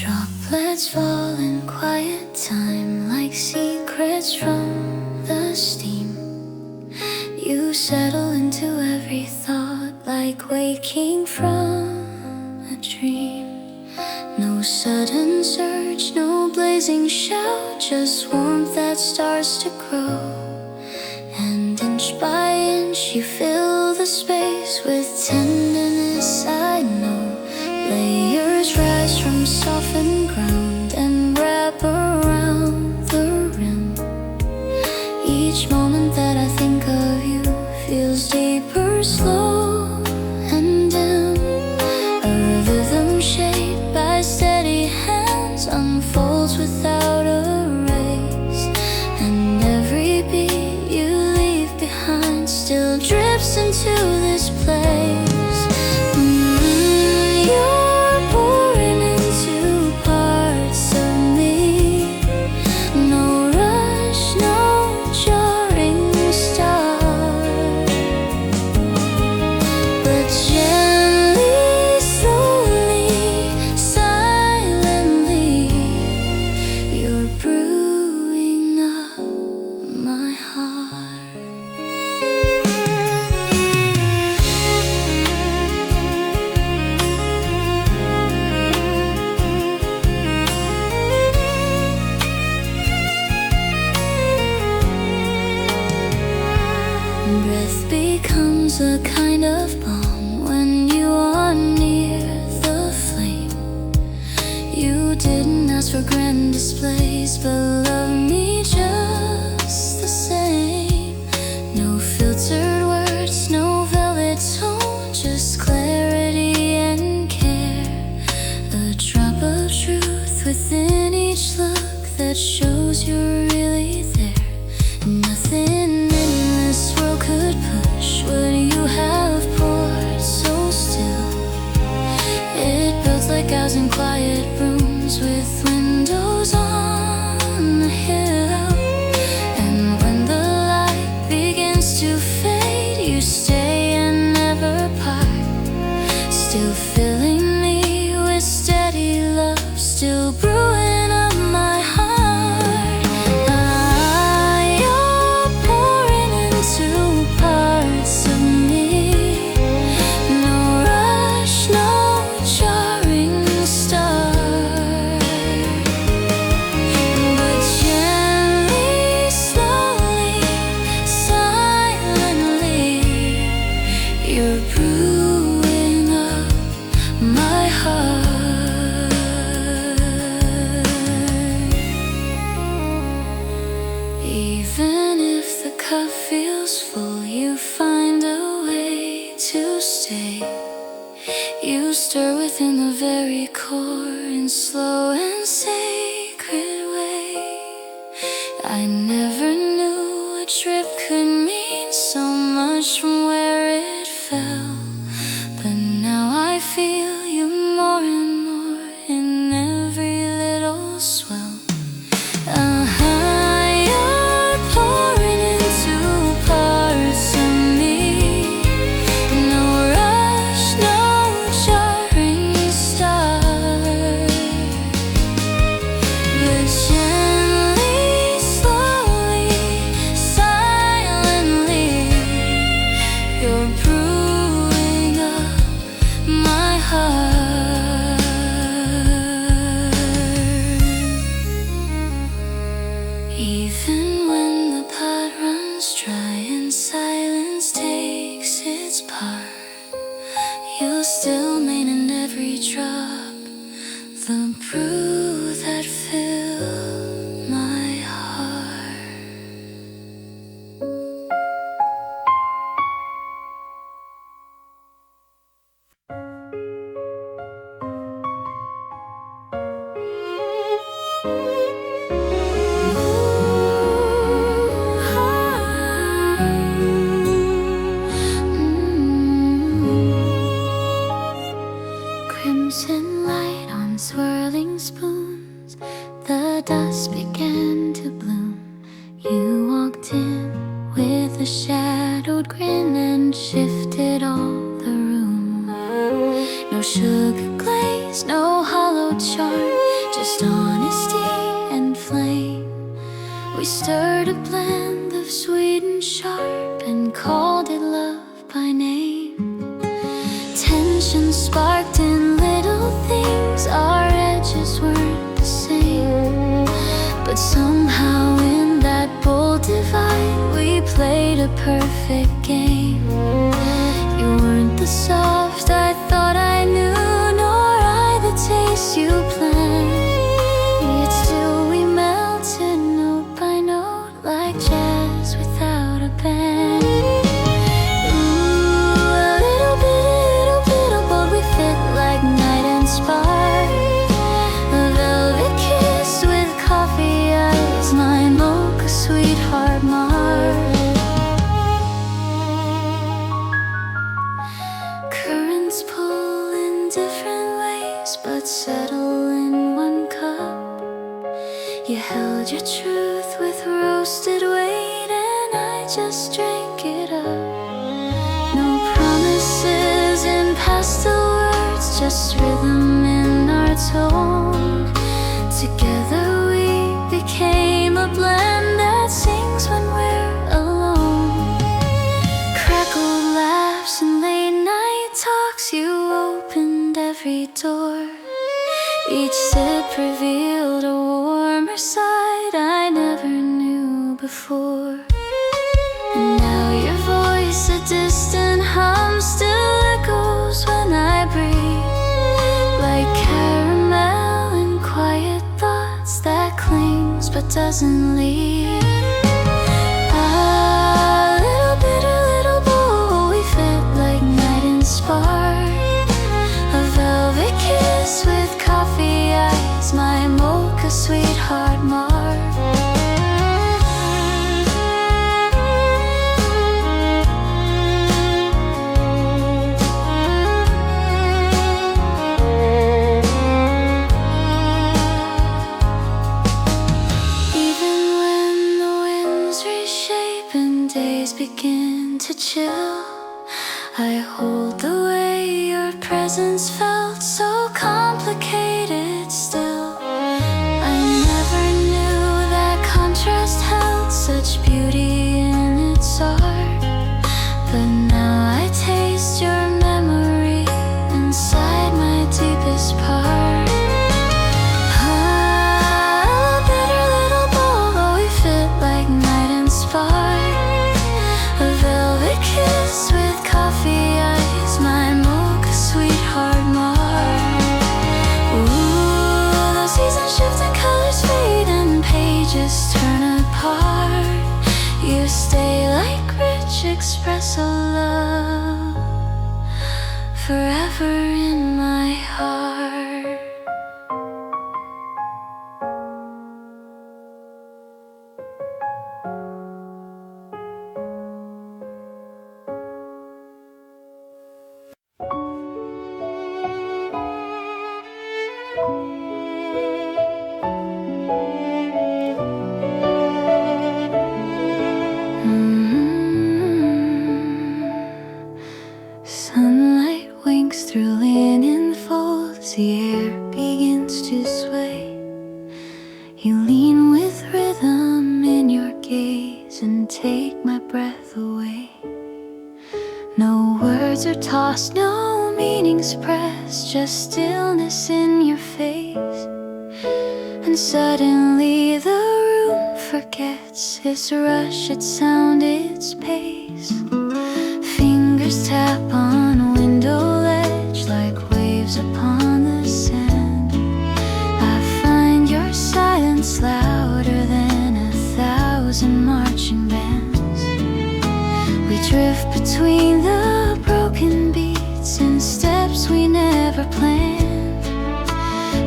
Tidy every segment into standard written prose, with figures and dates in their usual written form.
Droplets fall in quiet time like secrets from the steam. You settle into every thought like waking from a dream. No sudden surge, no blazing shout, just warmth that starts to grow. And inch by inch you fill the space with tenderness, I know. Layers rise from softened ground and wrap around the rim. Each moment that I think of you feels deeper, slow and dim. A rhythm shaped by steady hands unfolds without a race. And every beat you leave behind still drips into this place. You're pouring into parts of me. No rush, no jarring start, but gently, slowly, silently, you're brewing up my heart. Breath becomes a kind of balm when you are near the flame. You didn't ask for grand displays, but love me just the same. No filtered words, no velvet tone, just clarity and care. A drop of truth within each look that shows you're really there. Nothing in this world could push what you have poured so still. It builds like 1,000 quiet rooms with windows on the hill. And when the light begins to fade, you stay and never part. Still filling me with steady love, still brewing up my heart. You're pouring into parts of me. No rush, no jarring start, but gently, slowly, silently, you're brewing up my heart. Even if the cup feels full, you find a way to stay. You stir within the very core in slow and sacred way. I never knew a trip could mean so much from where it fell, but now I feel you more and more in every little swell. You're pouring into parts of me. No rush, no jarring start, but gently, slowly, silently, you're brewing up my heart. Even when the pot runs dry and silence takes its part, you'll still main in every drop the brew that filled my heart. Crimson light on swirling spoons, the dust began to bloom. You walked in with a shadowed grin and shifted all the room. No sugar glaze, no hollow chart, just honesty and flame. We stirred a blend of sweet and sharp and called it love by name. Tension sparked in little things, our edges weren't the same. But somehow in that bold divide, we played a perfect game. You weren't the soft I thought I knew, nor I the taste you planned. Yet still we melted note by note, like jazz without a band. Ooh, a little bit of bold, we fit like night and spark. A velvet kiss with coffee eyes, my Mocha Sweetheart mark. Currents pull in different ways, but settle in one cup. You held your truth with roasted weight, and I just drank it up. No promises in pastel words, just rhythm in our tone. Together we became a blend that sings when we're alone. Crackled laughs and late night talks, you opened every door. Each sip revealed a warmer side I never knew before. And now your voice, a distant hum, still echoes when I breathe, like caramel and quiet thoughts that clings but doesn't leave. A little bowl, we fit like night and spark. A velvet kiss with coffee eyes, my Mocha Sweetheart mark. Even when the winds reshape and days begin to chill, I hold the way your presence felt, so complicated still. I never knew that contrast held such beauty in its art. But now I taste your memory inside my deepest part. A bitter little bowl, we fit like night and spark. A velvet kiss with coffee eyes, my Mocha Sweetheart mark. Ooh, the seasons shift and colors fade and pages turn apart. You stay like rich espresso love, forever in my heart. Sunlight winks through linen folds, the air begins to sway. You lean with rhythm in your gaze and take my breath away. No words are tossed, no meanings pressed, just stillness in your face. And suddenly the room forgets its rush, its sound, its pace. Fingers tap on a window ledge like waves upon the sand. I find your silence louder than 1,000 marching bands. We drift between the broken beats and steps we never planned.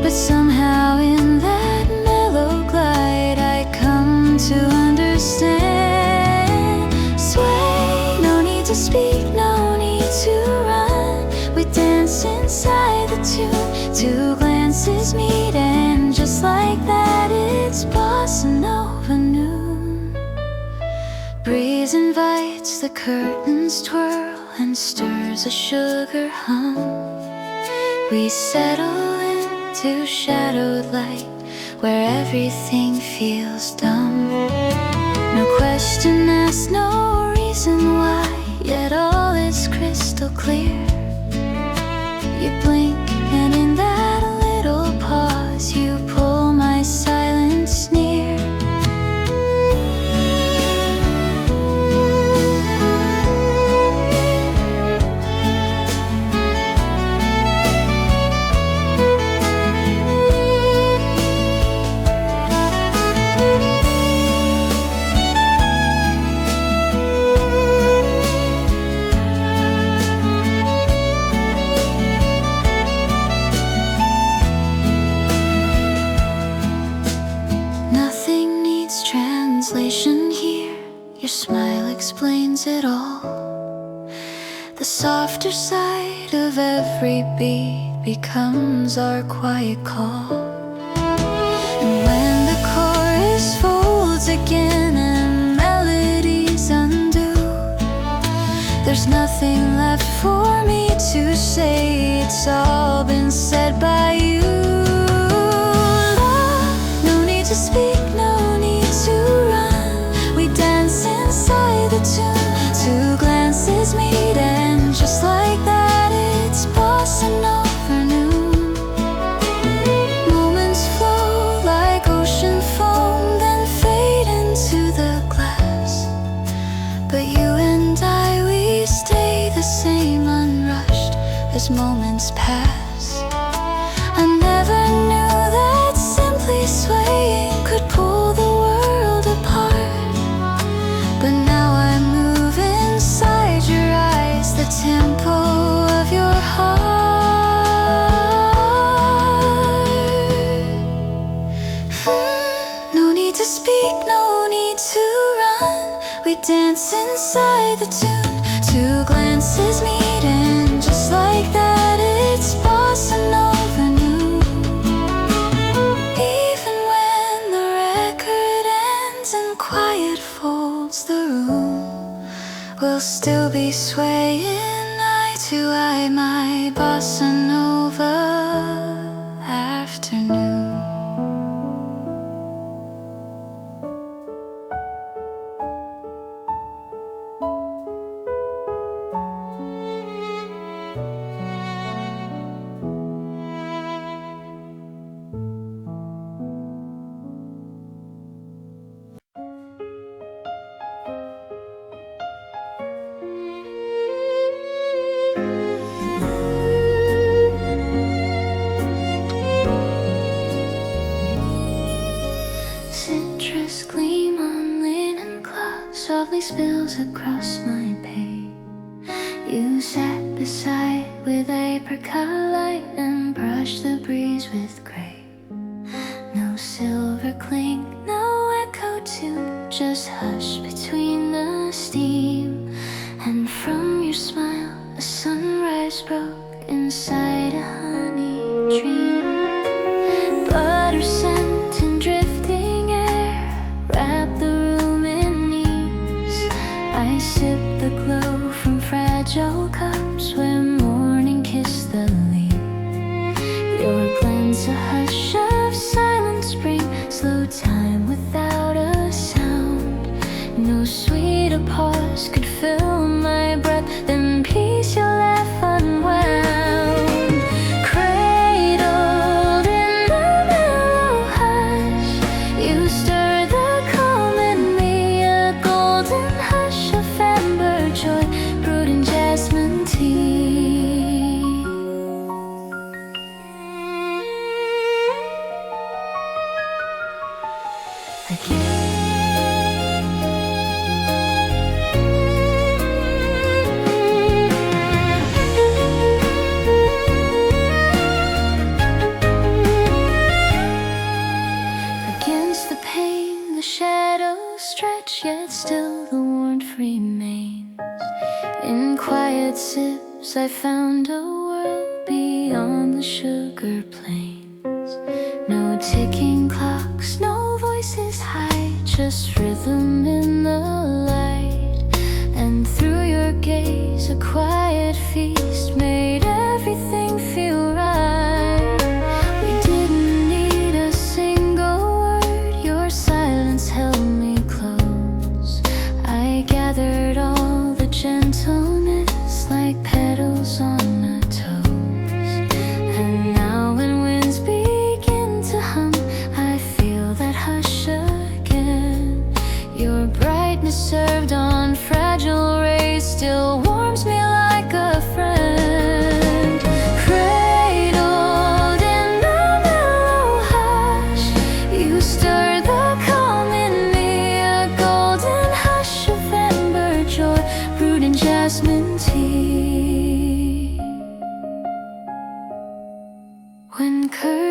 But somehow in that mellow glide I come to understand. Sway, no need to speak, no need to run. We dance inside the tune, two glances meet, and just like that it's Bossa Nova noon. Breeze invites, the curtains twirl and stirs a sugar hum. We settle in to shadowed light where everything feels dumb. No question asked, no reason why, yet all is crystal clear. You blink and in that little pause you pull my silence near. Your smile explains it all. The softer side of every beat becomes our quiet call. And when the chorus folds again and melodies undo, there's nothing left for me to say. It's all been said by you. No need to speak, no need to run. We dance inside the tune. Two glances meet and just like that it's Bossa Nova noon. Moments flow like ocean foam, then fade into the glass. But you and I, we stay the same, unrushed as moments pass. I never knew that simply swaying could pull the world apart. But now I move inside your eyes, the tempo of your heart. No need to speak, no need to run. We dance inside the tune. Two glances meet and just like that it's Bossa Nova noon. Even when the record ends and quiet folds the room, we'll still be swaying eye to eye, my Bossa Nova afternoon. Citrus gleam on linen cloth softly spills across my pane. You sat beside with apricot light and brushed the breeze with gray. No silver clink, no echo tune, just hush between the steam. And from your smile a sunrise broke inside a honey dream. Butter scent and drifting air wrap the room in ease. I sip the glow from fragile cups where morning kissed the leaf. Your glance a hush of silent spring, slow time without a sound. No sweeter pause could fill my breath than peace your laugh unwound. Cradled in the mellow hush, you stir the calm in me, a golden hush of amber joy brewed in jasmine tea. Again. Against the pane, the shadows stretch, yet still the warmth remains. In quiet sips, I found a world beyond the sugar plains. No ticking clocks, no voices high, just rhythm in the light. And through your gaze, a quiet feast made everything feel right. We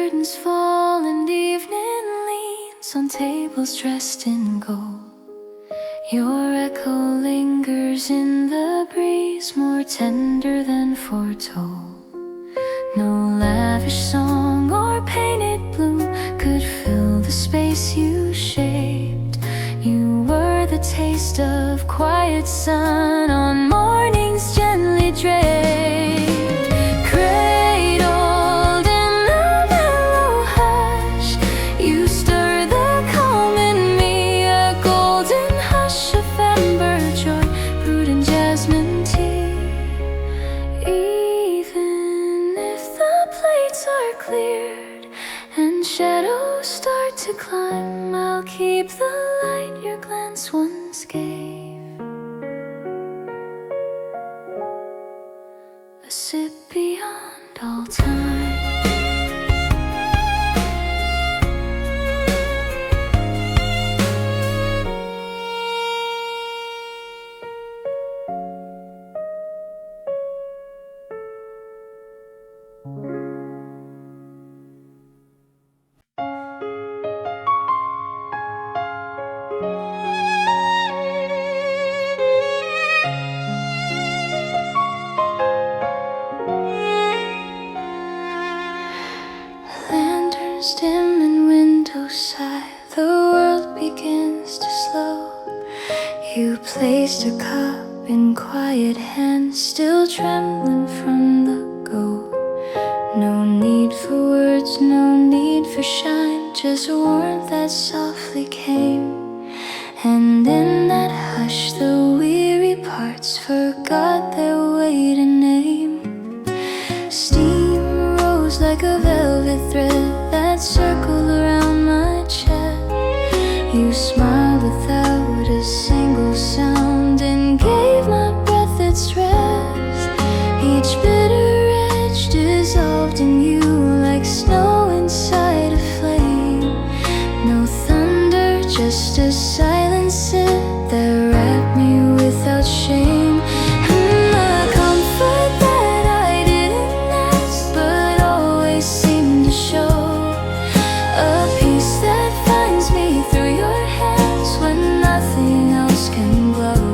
curtains fall and evening leans on tables dressed in gold. Your echo lingers in the breeze, more tender than foretold. No lavish song or painted bloom could fill the space you shaped. You were the taste of quiet sun on mornings gently draped. Cradled in the mellow hush, you stir the calm in me, a golden hush of amber joy brewed in jasmine tea. Even if the plates are cleared and shadows start to climb, I'll keep the light your glance once gave. A sip beyond all time. Lanterns dim and windows sigh, the world begins to slow. You placed a cup in quiet hands, still trembling from the gold. No need for words, no need for shine, just warmth that softly came. And in that hush the weary parts forgot their way to name. Steam rose like a velvet thread that circled around my chest. You smiled without a single sound and gave my breath its rest. Each bitter edge dissolved in you like snow inside a flame. No thunder, just a silent sip that wrapped me without shame. And the comfort that I didn't ask but always seemed to show, a peace that finds me through your hands when nothing else can glow.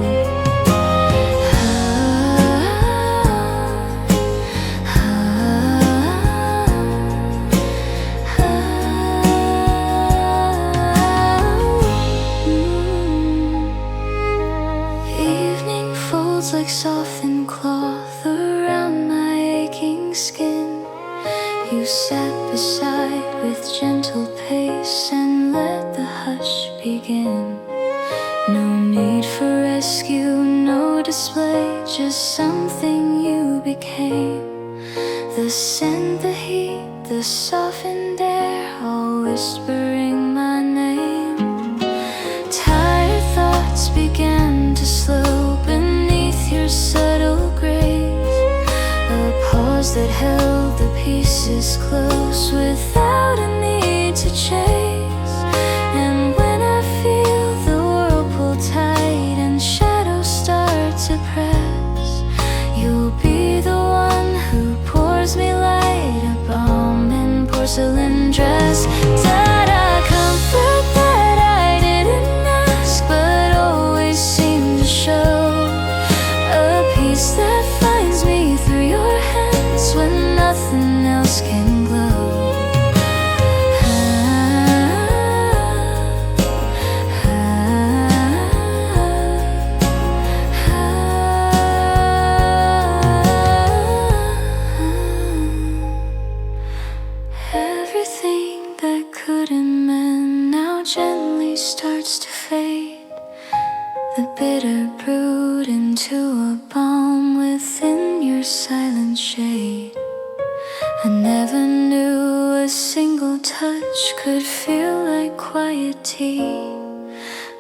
Evening folds like softened cloth around my aching skin. You sat beside with gentle pace and let the hush begin. No need for rescue, no display, just something you became. The scent, the heat, the softened air, all whispering my name. Tired thoughts began to slow beneath your subtle grace. A pause that held the pieces close without a need to chase. And when I feel the world pull tight and shadows start to press, you'll be the one who pours me light, a balm and porcelain dress. Da-da, comfort that I didn't ask but always seemed to show, a peace that finds me through your hands when nothing else can glow. Everything that couldn't mend now gently starts to fade. The bitter brewed into a balm within your silent shade. I never knew a single touch could feel like quiet tea,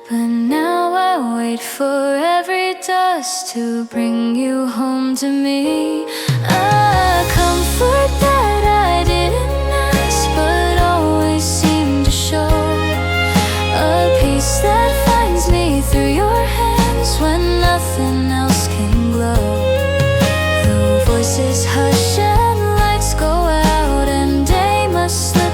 but now I wait for every dust to bring you home to me. A comfort that I didn't ask but always seemed to show, a peace that finds me through your hands when nothing else can glow. Though voices hush and lights go out and day must slip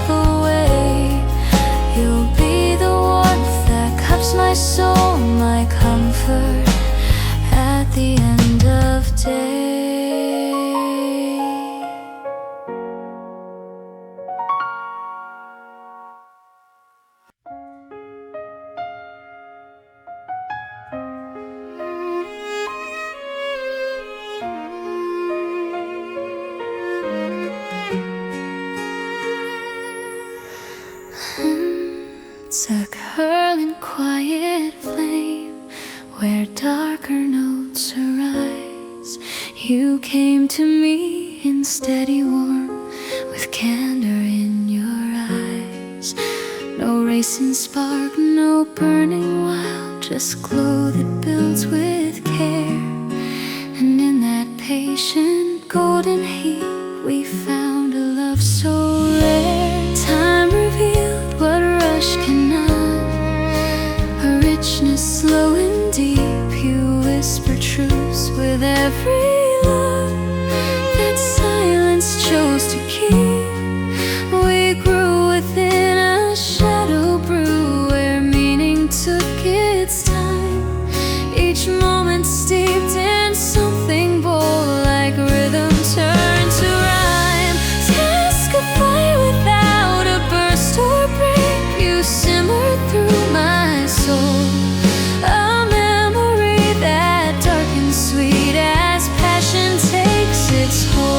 It's a curling quiet flame where darker notes arise. You came to me in steady warmth with candor in your eyes. No racing spark, no burning wild, just glow that builds with care. And in that patient golden heat we found a love so rare. Time revealed what rush cannot, a richness slow and deep. You whisper truths with every love that silence chose to keep. We grew within a shadow brew where meaning took its time. Each moment steeped in something bold, like rhythm turned to rhyme. Task a fire without a burst or break. You simmered through my soul, a memory that dark and sweet as passion takes its hold.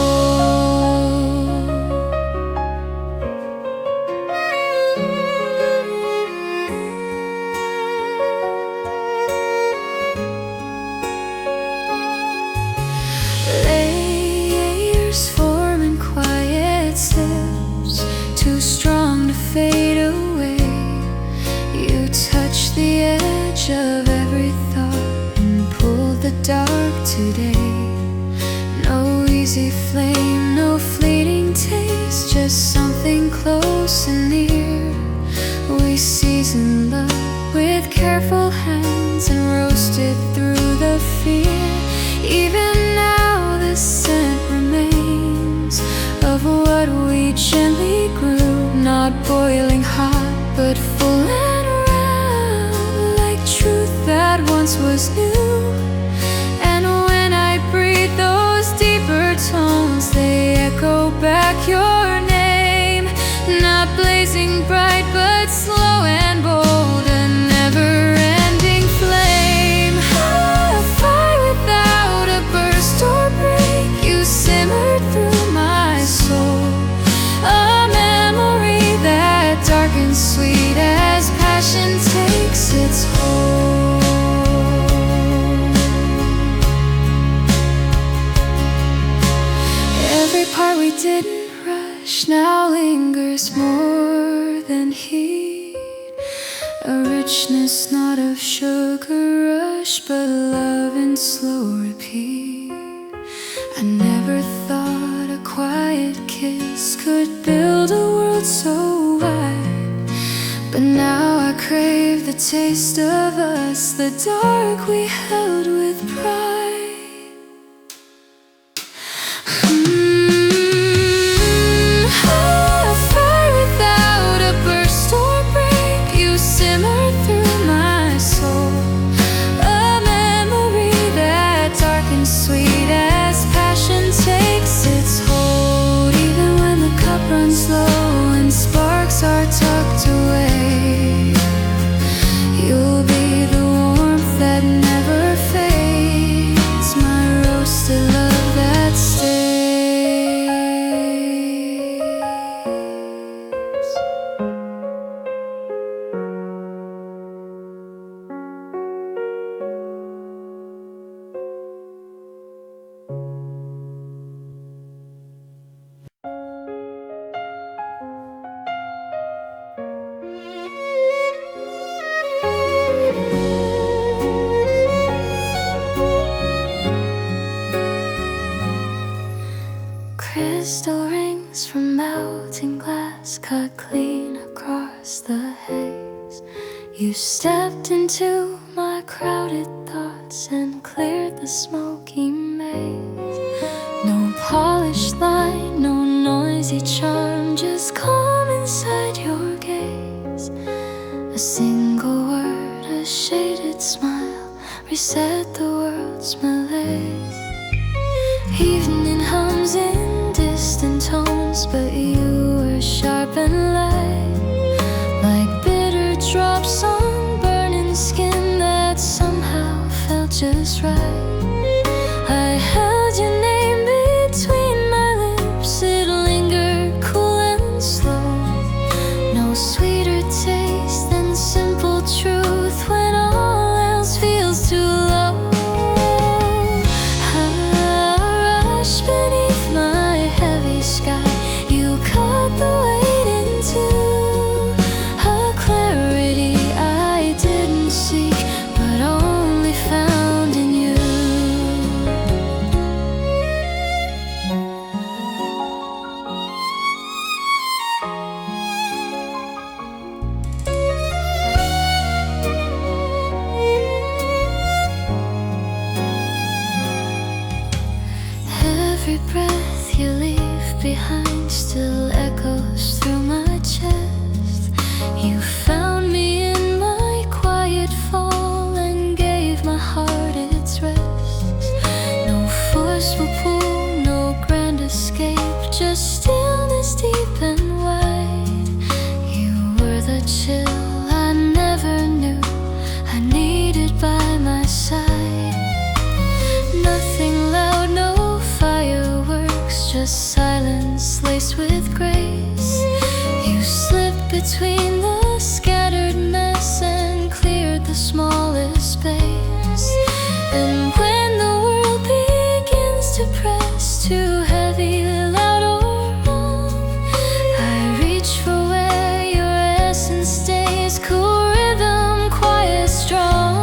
Layers form in quiet steps, too strong to fade away. You touch the edge of every thought and pull the dark today. No easy flame, no fleeting taste, just something close and near. We season love with careful hands and roast it through the fear. Even now the scent remains of what we gently grew, not boiling hot but full and round, like truth that once was new. And when I breathe those deeper tones, they echo back your name. Not blazing bright but slow and bold, a never-ending flame. A fire without a burst or break. You simmered through my soul, a memory that dark and sweet as passion takes its hold. Every part we didn't rush now lingers more than heat, a richness not of sugar rush but love in slow repeat. I never thought a quiet kiss could build a world so wide, but now I crave the taste of us, the dark we held with pride. A fire without a burst or break. You simmered through my soul, a memory that dark and sweet as passion takes its hold. Even when the cup runs low and sparks are tucked away, you'll be the warmth that never fades, my roasted love that stays. Crystal rings from melting glass cut clean across the haze. You stepped into my crowded thoughts and cleared the smoky maze. No polished line, no noisy charm, just calm inside your gaze. A single word, a shaded smile, reset the world's malaise. Evening hums in distant tones, but you were sharp and light, like bitter drops on burning skin that somehow felt just right. I held your name between my lips, it lingered cool and slow. No sweet noise with grace. You slipped between the scattered mess and cleared the smallest space. And when the world begins to press too heavy, loud or wrong, I reach for where your essence stays. Cool rhythm, quiet, strong.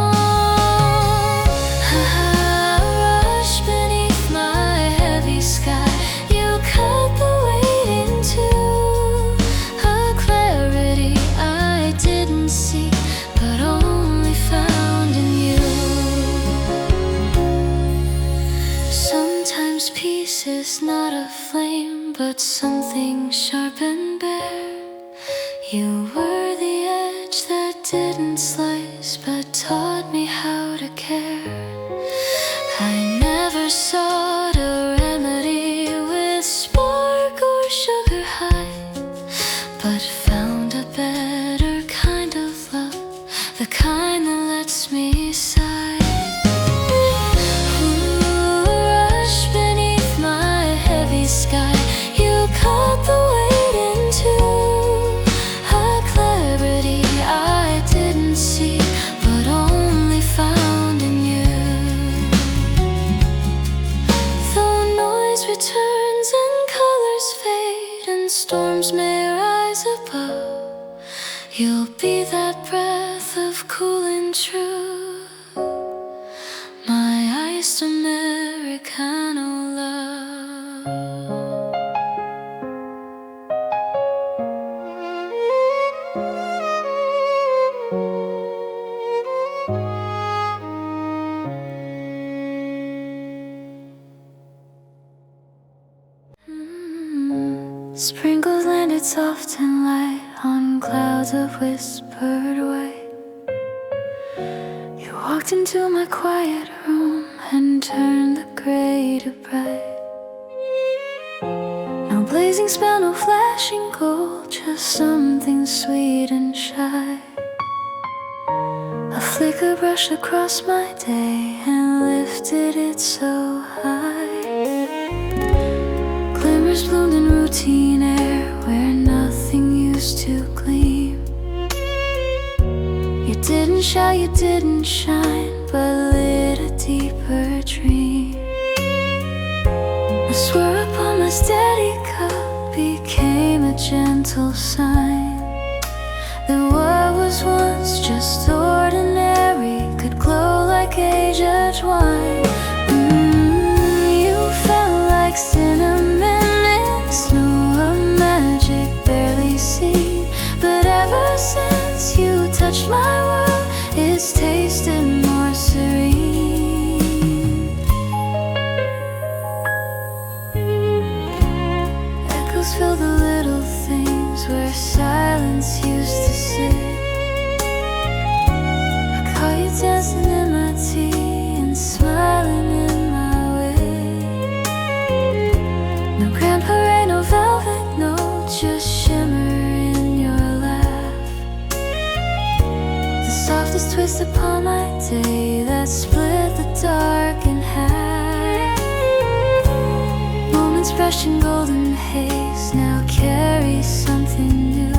Rush beneath my heavy sky. You cut the weight into a clarity I didn't seek, but only found in you. Sometimes peace is not a flame, but something sharp and bare. You were the edge that didn't slice, but taught me how to care. I never sought a remedy with spark or sugar high, but found a better kind of love, the kind that lets me sigh. Ooh, rush beneath my heavy sky. You cut the weight into a clarity I didn't see, but only found in you. Though noise returns and colors fade and storms may rise above, you'll be that breath of cool and true, my iced Americano love. Sprinkles landed soft and light on clouds of whispered white. You walked into my quiet room and turned the gray to bright. No blazing spell, no flashing gold, just something sweet and shy. A flicker brushed across my day and lifted it so high. Glimmers bloomed in routine air where nothing used to gleam. You didn't shout, you didn't shine, but lit a deeper dream. A swirl upon my steady cup became a gentle sign that what was once just ordinary could glow like age-aged wine. You felt like cinnamon and snow, a magic barely seen. But ever since you touched my world, it's tasted more serene. Echoes fill the little things where silence used to sit. I caught you dancing in my tea and smiling in my way. No grand parade, no velvet note, just shimmer in your laugh. The softest twist upon my day that split the dark in half. Moments brushed in golden haze now carry something new,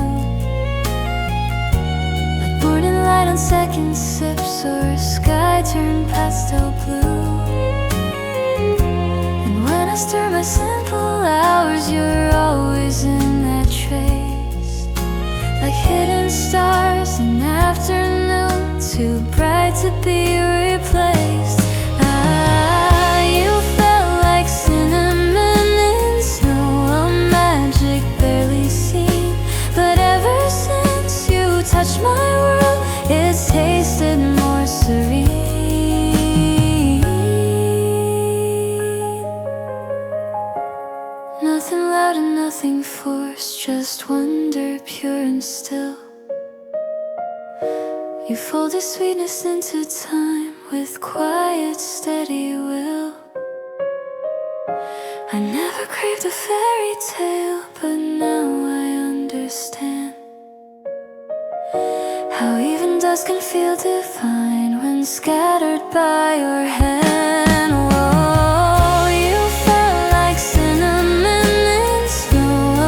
like morning light on second sips or a sky turned pastel blue. And when I stir my simple hours, you're always in that trace, like hidden stars in afternoon, too bright to be replaced. You felt like cinnamon in snow, a magic barely seen. But ever since you touched my world, it's tasted more serene. Nothing loud and nothing forced, just wonder pure and still. You folded sweetness into time with quiet, steady will. I never craved a fairy tale, but now I understand how even dust can feel divine when scattered by your hand. Whoa, you felt like cinnamon in snow,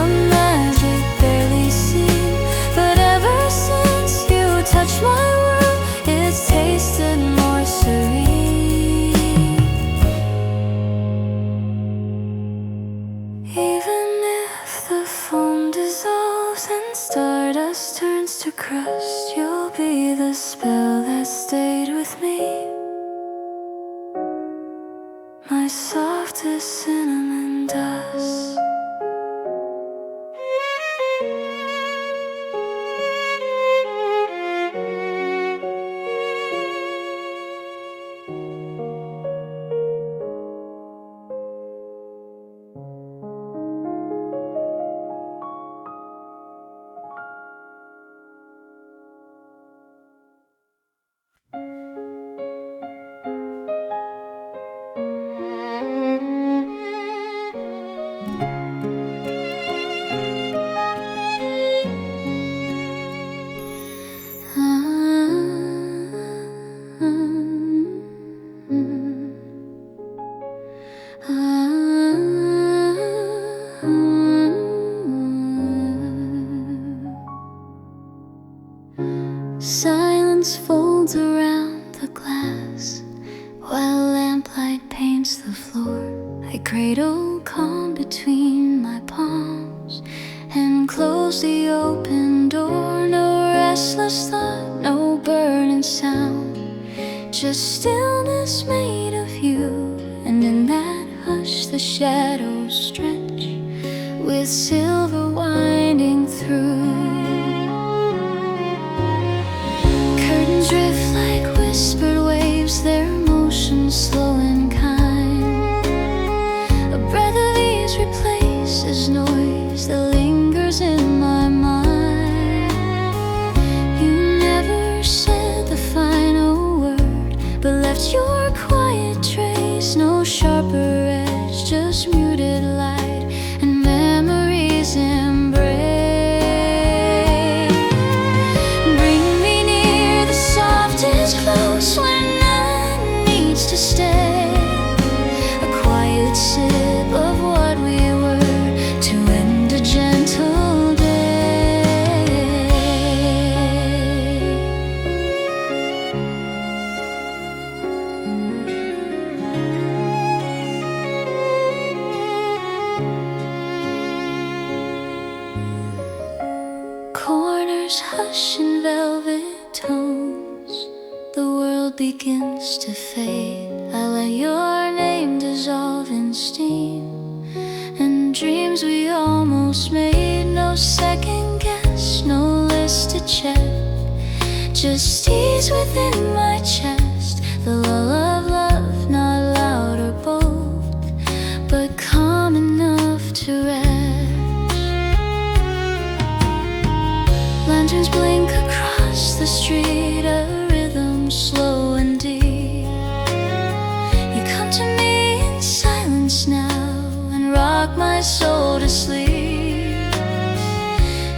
stardust turns to crust, you'll be the spell that stayed with me. My softest cinnamon dust. Silence folds around the glass while lamplight paints the floor. I cradle calm between my palms and close the open door. No restless thought, no burning sound, just stillness made of you. And in that hush the shadows stretch with silver winding through. Curtains drift like whispered waves, their motion slow and kind. A breath of ease replaces noise that lingers in my mind. You never said the final word, but left your quiet trace. No sharper edge, just muted light and memories embrace. Close when none needs to stay. A quiet sip of what we were to end a gentle day. Corners hush in velvet tones, the world begins to fade. I let your name dissolve in steam, and dreams we almost made. No second guess, no list to check, just ease within my chest. The lull of love, not loud or bold, but calm enough to rest. Lanterns blink across the street, slow and deep. You come to me in silence now and rock my soul to sleep.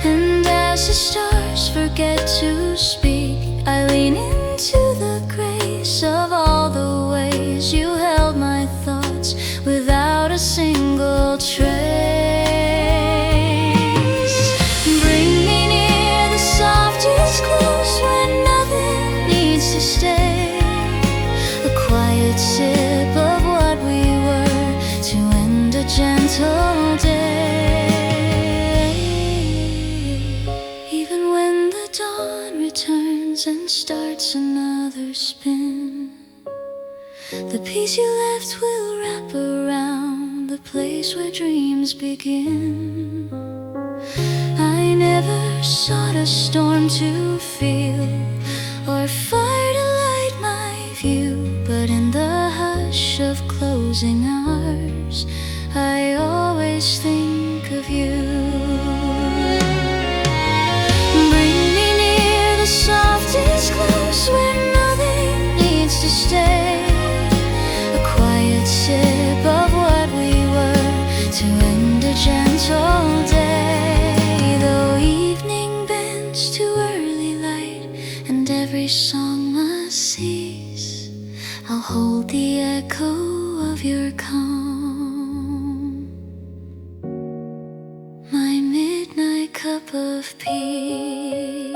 And as the stars forget to speak, I lean into the grace of all the ways you held my thoughts without a single trace. Bring me near, the softest close when nothing needs to stay. A quiet sip of what we were to end a gentle day. Even when the dawn returns and starts another spin, the peace you left will wrap around the place where dreams begin. I never sought a storm to feel or fire to light my view, but in the hush of closing hours, I always think of you. Bring me near, the softest close where nothing needs to stay. A quiet sip of what we were to end a gentle day. Though evening bends to early light and every song must cease, I'll hold the echo of your calm, my midnight cup of peace.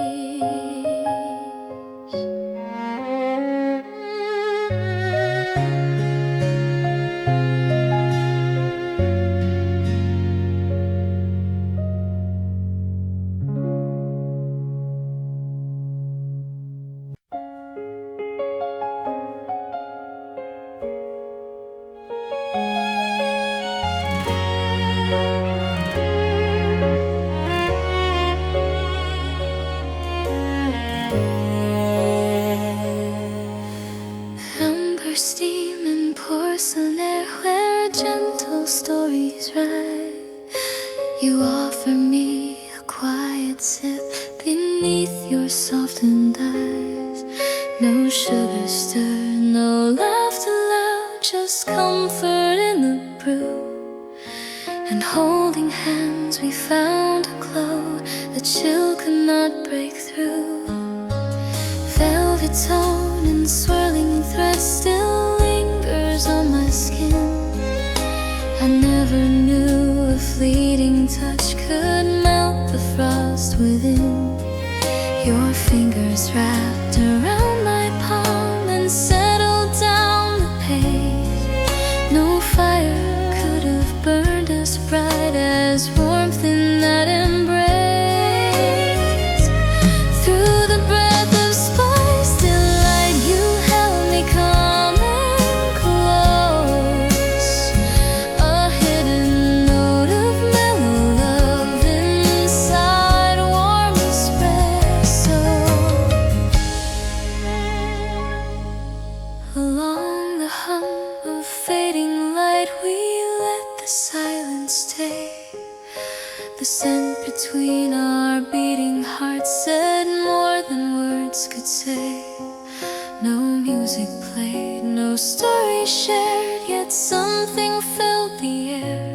tip beneath your softened eyes. No sugar stir, no laughter loud, just comfort in the brew. And holding hands we found a glow the chill could not break through. Velvet tone and swirling thread still lingers on my skin. I never knew a fleeting touch could melt the frost within. Your fingers wrapped around my palm and settled down the page. No fire could have burned as bright as warmth in that embrace. Through the breath of spice delight, you held me calm and close. A hidden note of mellow love inside warm espresso. Along the hum of fading light we let the silence stay. The scent between our beating hearts said more than words could say. No music played, no story shared, yet something filled the air.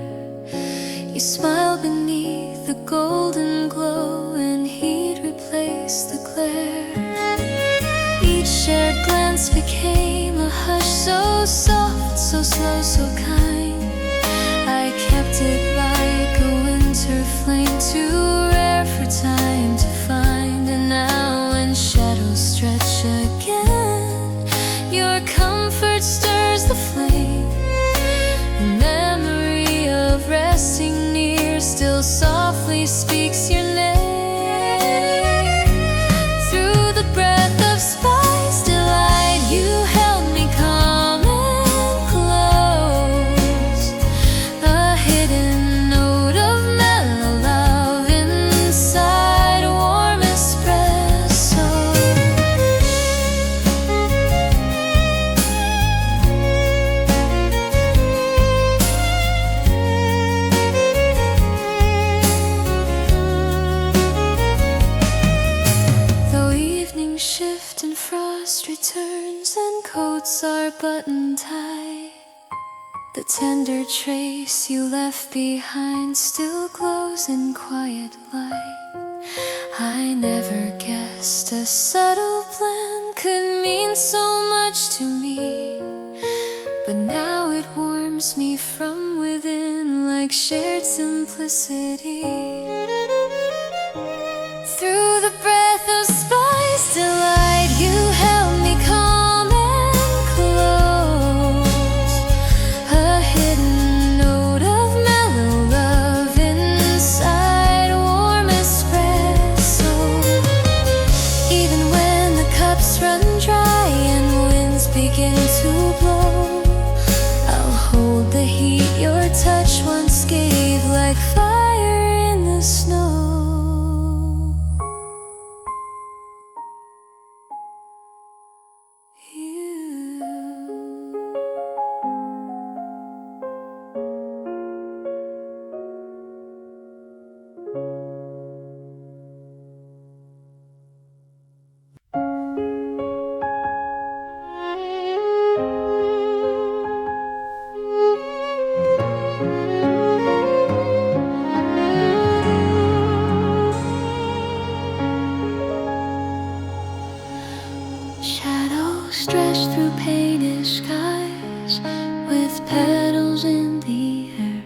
You smiled beneath the golden glow and heat replaced the glare. Each shared glance became a hush, so soft, so slow, so kind. I kept it like a winter flame, too rare for time to find. And now when shadows stretch again, your comfort stirs the flame. The memory of resting near still softly speaks your name. Through the breath of spice delight, you held me calm and close. A hidden note of mellow love inside warm espresso. Though evening shift and frost returns and coats are buttoned tight, the tender trace you left behind still glows in quiet light. I never guessed a subtle plan could mean so much to me, but now it warms me from within like shared simplicity. Through the breath of spice delight, you held me calm and close. A hidden note of mellow love inside warm espresso. Even when the cups run dry and winds begin to blow, I'll hold the heat your touch once gave like fire in the snow. Shadows stretch through painted skies with petals in the air.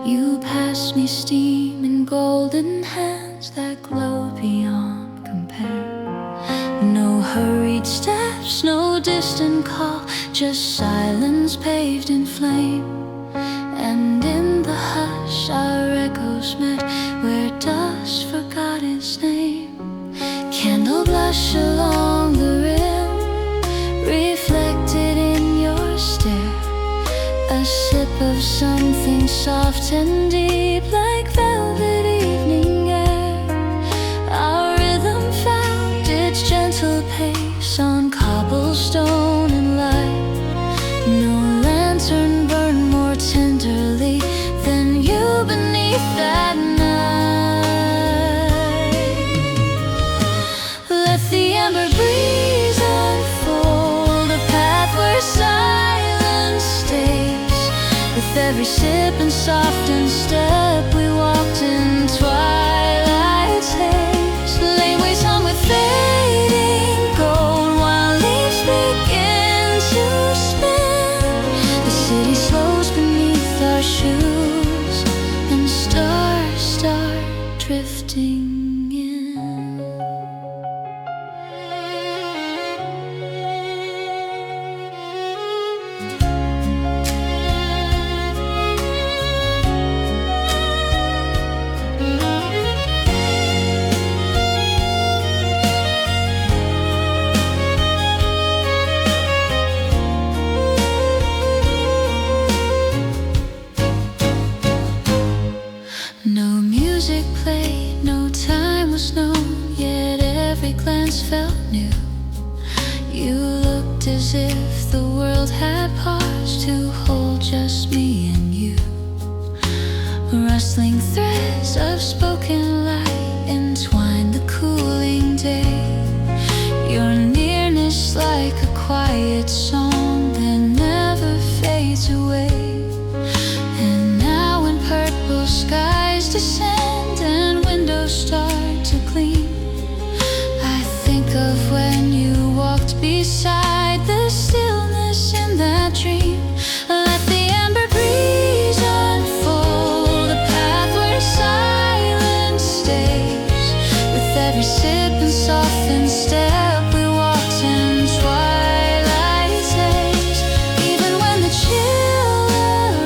You pass me steam in golden hands that glow beyond compare. No hurried steps, no distant call, just silence paved in flame. And in the hush our echoes met where dust forgot its name. Candle blush along the rim, reflected in your stare. A sip of something soft and deep like velvet evening air. Our rhythm found its gentle pace on cobblestone and light. No lantern burned more tenderly than you beneath that night. sip and soft in step, we walked in twilight's haze. Laneways hung with fading gold while leaves begin to spin. The city slows beneath our shoes and stars start drifting in. No music played, no time was known, yet every glance felt new. You looked as if the world had paused to hold just me and you. Rustling threads of spoken light entwined the cooling day. Your nearness like a quiet song that never fades away. And now when purple skies descend and windows start to gleam, I think of when you walked beside the stillness in that dream. Let the amber breeze unfold a path where silence stays. With every sip and softened step, we walked in twilight's haze. Even when the chill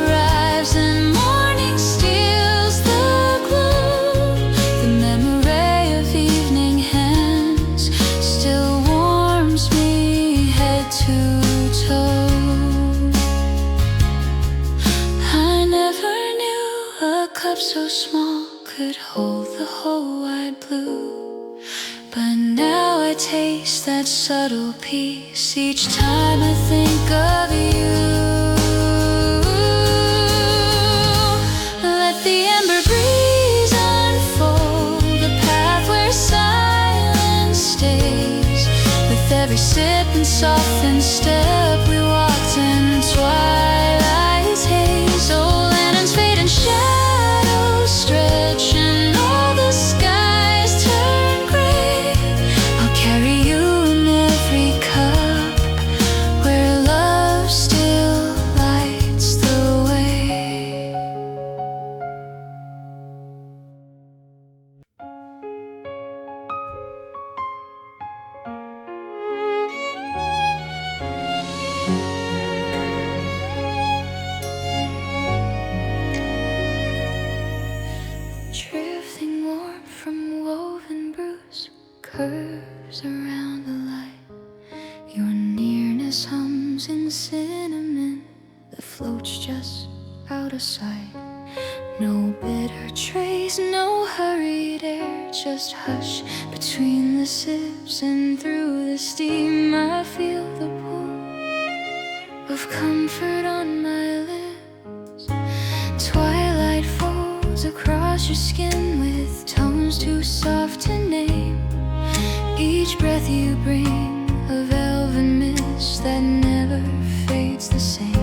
arrives and morning steals the gloom, the memory of evening hands still warms me head to toe. I never knew a cup so small could hold the whole wide blue, but now I taste that subtle peace each time I think of you. Let the amber breeze unfold a path where silence stays. With every sip and softened step, we walked in twilight's haze. Old lanterns fade and shadows stretch, and all the skies turn gray. I'll carry you in every cup where love still lights the way. Drifting warm from woven bruise, curves around the light. Your nearness hums in cinnamon that floats just out of sight. No bitter trace, no hurried air, just hush between the sips, and through the steam I feel the pull of comfort on my lips. Twilight folds across your skin with tones too soft to name. Each breath you bring a velvet mist that never fades the same.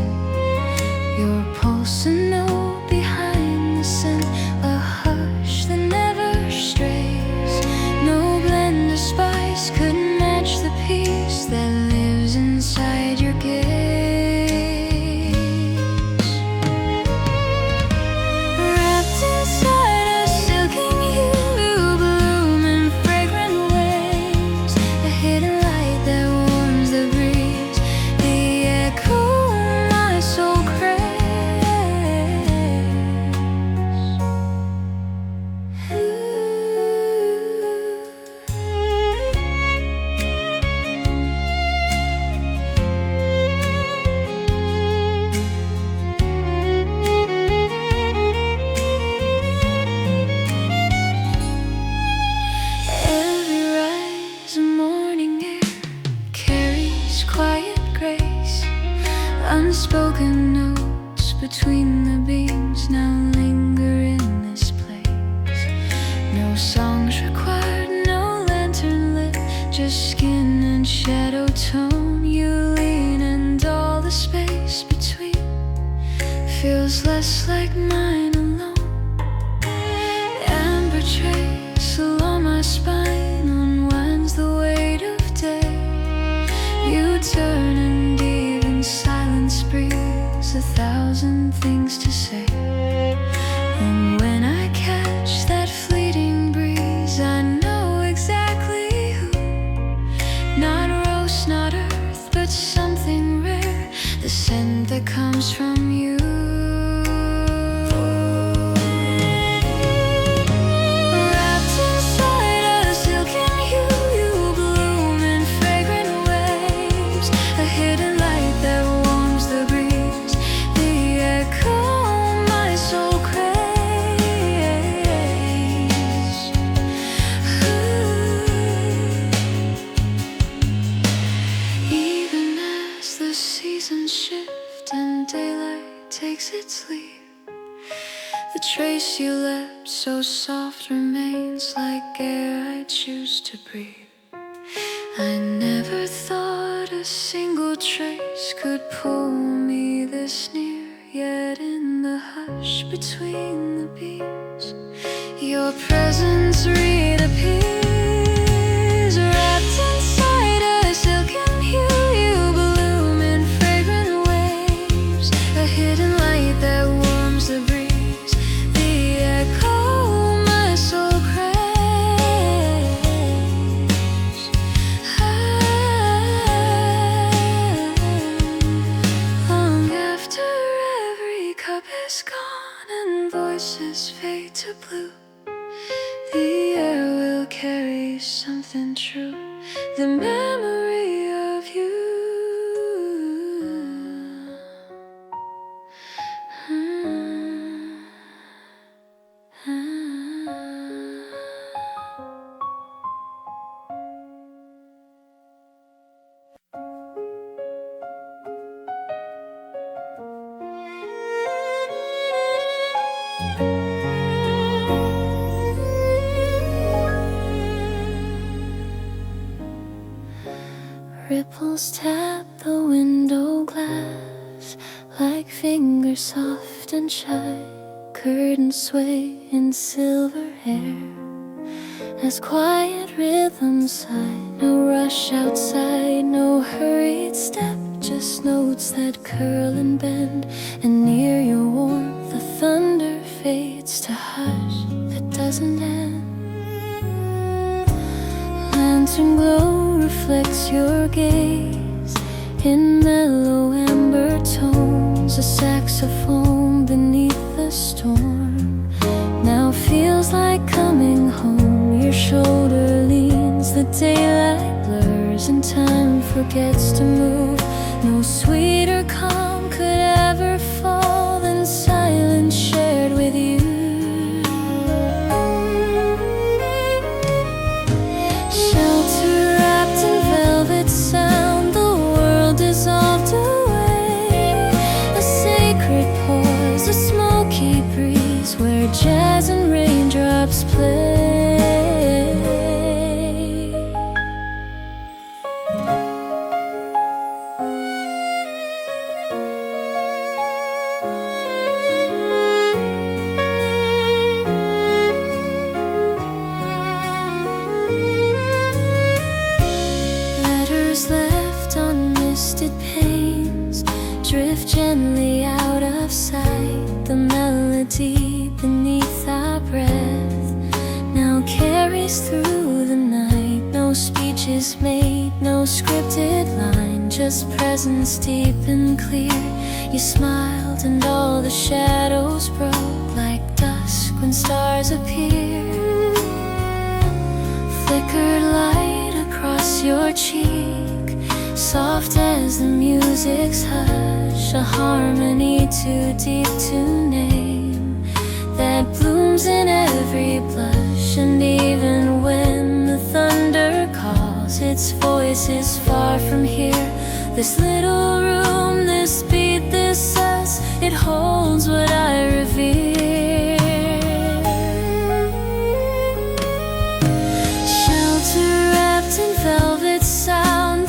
Your pulse a note behind the scent, a hush that never strays. No blend of spice could match the peace that lives inside your gaze. Wrapped inside a silken hue, bloom in fragrant ways. A hidden light trace you left so soft remains like air I choose to breathe. I never thought a single trace could pull me this near, yet in the hush between the beats, your presence reappears, wrapped inside a silken hue. You bloom in fragrant waves, a hidden light that warms the breeze, the echo my soul craves. Long after every cup is gone and voices fade to blue, the air will carry something true, the memory of you. Ripples tap the window glass like fingers soft and shy. Curtains sway in silver hair as quiet rhythms sigh. No rush outside, no hurried step, just notes that curl and bend. And near your warmth the thunder fades to hush that doesn't end. Lantern glow reflects your gaze in mellow amber tones. A saxophone beneath the storm now feels like coming home. Your shoulder leans, the daylight blurs and time forgets to move. No sweeter calm could ever fall than silence shared with you. Sound, the world dissolved away. A sacred pause, a smoky breeze where jazz and raindrops play. Left on misted panes drift gently out of sight. The melody beneath our breath now carries through the night. No speech is made, no scripted line, just presence deep and clear. You smiled and all the shadows broke like dusk when stars appear. Flickered light across your cheek, soft as the music's hush, a harmony too deep to name, that blooms in every blush. And even when the thunder calls, its voice is far from here. This little room, this beat, this us, it holds what I revere. Shelter wrapped in velvet sound,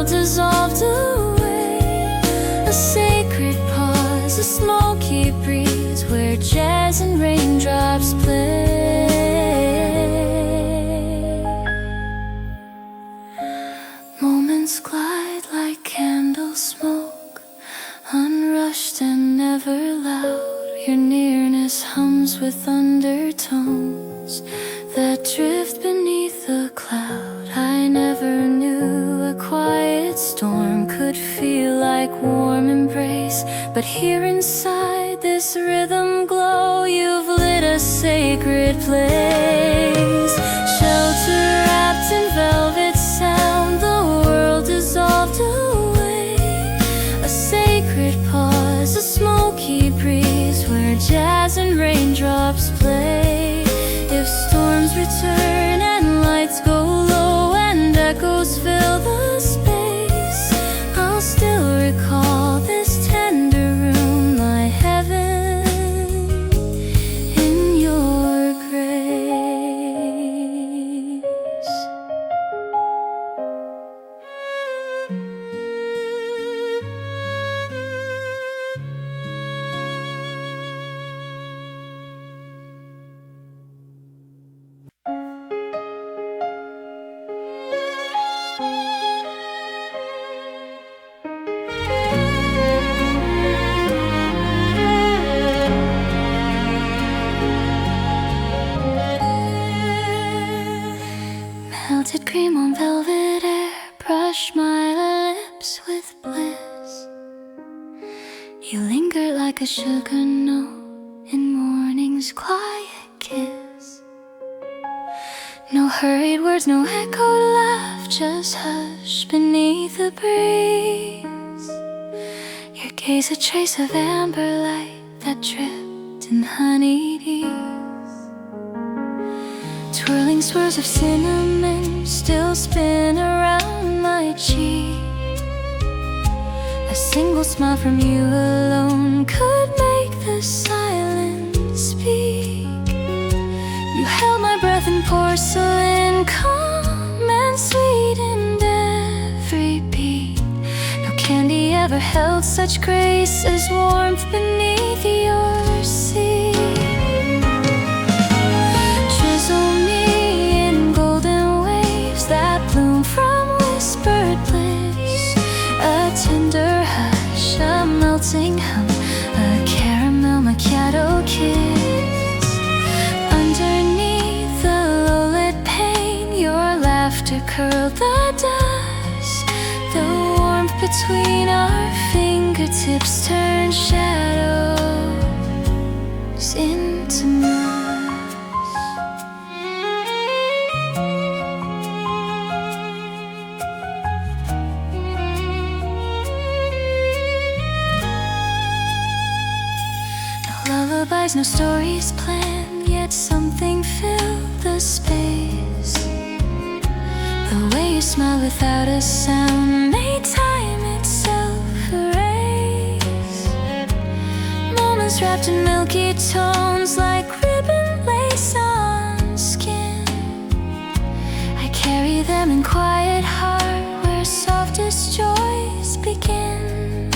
dissolved away. A sacred pause, a smoky breeze where jazz and raindrops play. Moments glide like candle smoke, unrushed and never loud. Your nearness hums with undertones that drift beneath a cloud. I never knew a quiet storm could feel like warm embrace, but here inside this rhythm glow, you've lit a sacred place. Shelter wrapped in velvet sound, the world dissolved away. A sacred pause, a smoky breeze where jazz and raindrops play. If storms return and lights go low and echoes fill the space, I'll still recall this tender room, my heaven. melted cream on velvet air, brush my lips with bliss. You linger like a sugar note in morning's quiet kiss. No hurried words, no echoed laugh, just hush beneath the breeze. Your gaze a trace of amber light that dripped in honeyed ease. Twirling swirls of cinnamon still spin around my cheek. A single smile from you alone could make the silence speak. You held my breath in porcelain, calm and sweet in every beat. No candy ever held such grace as warmth beneath your sea. Drizzle me in golden waves that bloom from whispered bliss. A tender hush, a melting hum, a caramel macchiato kiss. Underneath the low-lit pane, your laughter curled the dust. The warmth between our fingertips turned shadows into moons. Lullabies, no stories planned, yet something filled the space. The way you smiled without a sound made time itself erase. Moments wrapped in milky tones like ribbon lace on skin. I carry them in quiet heart where softest joys begin.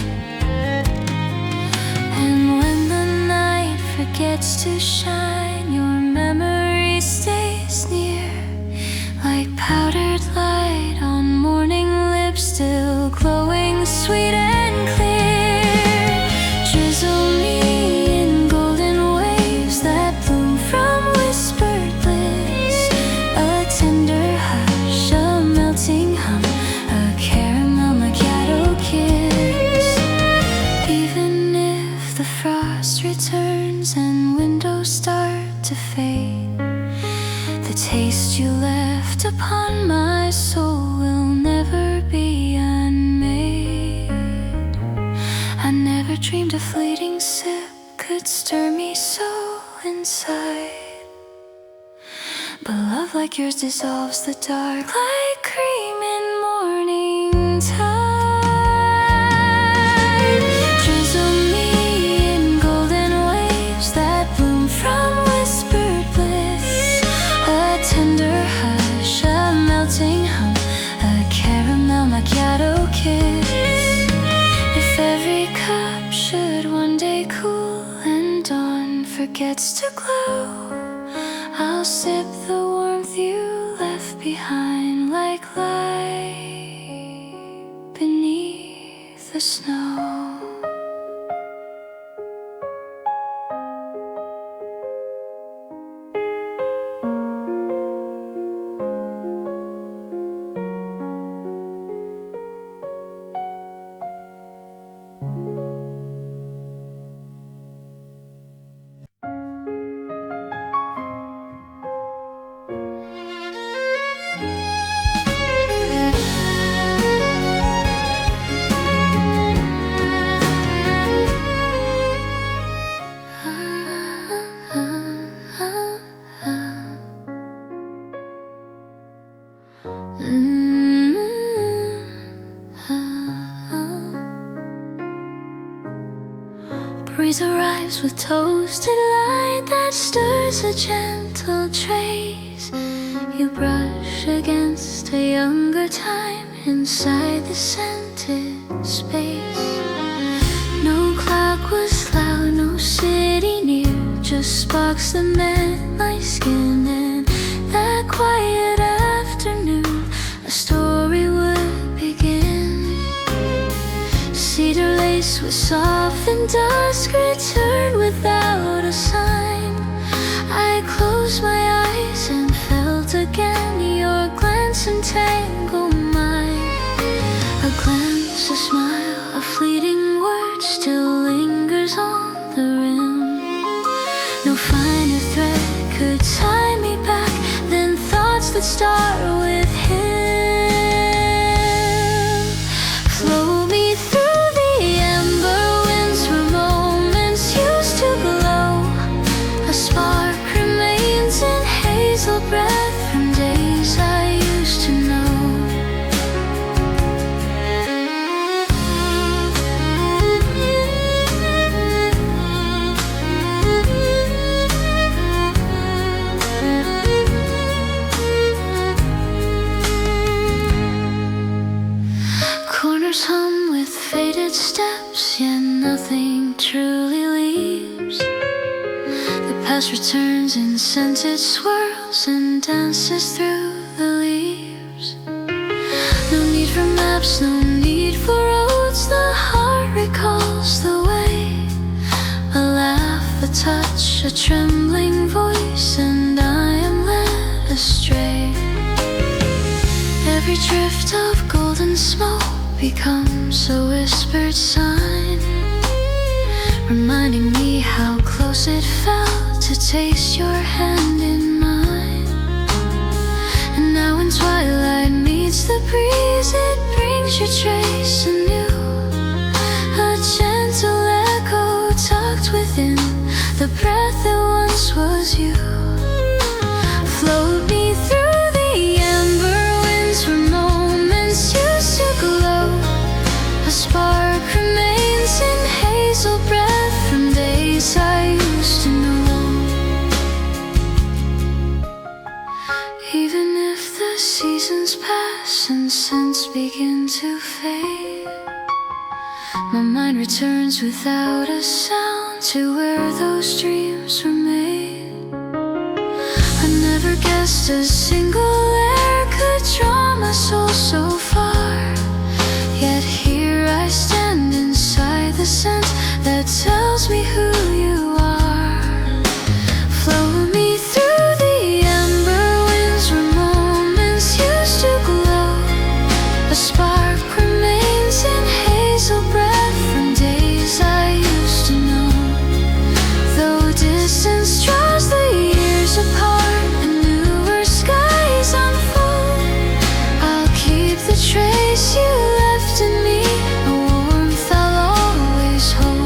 And when the night forgets to shine, your memory stays near, like powdered light on morning lips still glowing sweet and clear. Drizzle me in golden waves that bloom from whispered bliss. A tender hush, a melting hum, a caramel macchiato kiss. Even if the frost returns and windows start to fade, the taste you left upon my soul will never be unmade. I never dreamed a fleeting sip could stir me so inside, but love like yours dissolves the dark like cream in morning tide. Drizzle me in golden waves that bloom from whispered bliss. A tender hush, a melting hum, a caramel macchiato kiss. If every cup should one day cool and dawn forgets to glow, I'll sip the warmth you left behind like light beneath the snow. Breeze arrives with toasted light that stirs a gentle trace. You brush against a younger time inside the scented space. No clock was loud, no city near, just sparks that met my skin. And that quiet afternoon, a story would begin. Cedar lace with softened dusk returned without a sign. I closed my eyes and felt again your glance start with him. Flow me through the amber winds where moments used to glow. A spark remains in hazel breath from days I used to know. Corners hum with faded steps, yet nothing truly leaves. The past returns in scented swirls and dances through the leaves. No need for maps, no need for roads. The heart recalls the way. A laugh, a touch, a trembling voice, and I am led astray. Every drift of golden smoke becomes a whispered sign, reminding me how close it felt to taste your hand in mine. And now when twilight meets the breeze, it brings your trace anew. A gentle echo tucked within the breath that once was you. Float me through the amber winds where moments used to glow. A spark remains in hazel breath from days I used to know. Even if the seasons pass and scents begin to fade, my mind returns without a sound to where those dreams were made. I never guessed a single air could draw my soul so far. Yet here I stand inside the scent that tells me who you are. Flow me through the amber winds where moments used to glow. A spark remains in hazel breath from days I used to know. Though distance draws the years apart and newer skies unfold, I'll keep the trace you left in me, a warmth I'll always hold.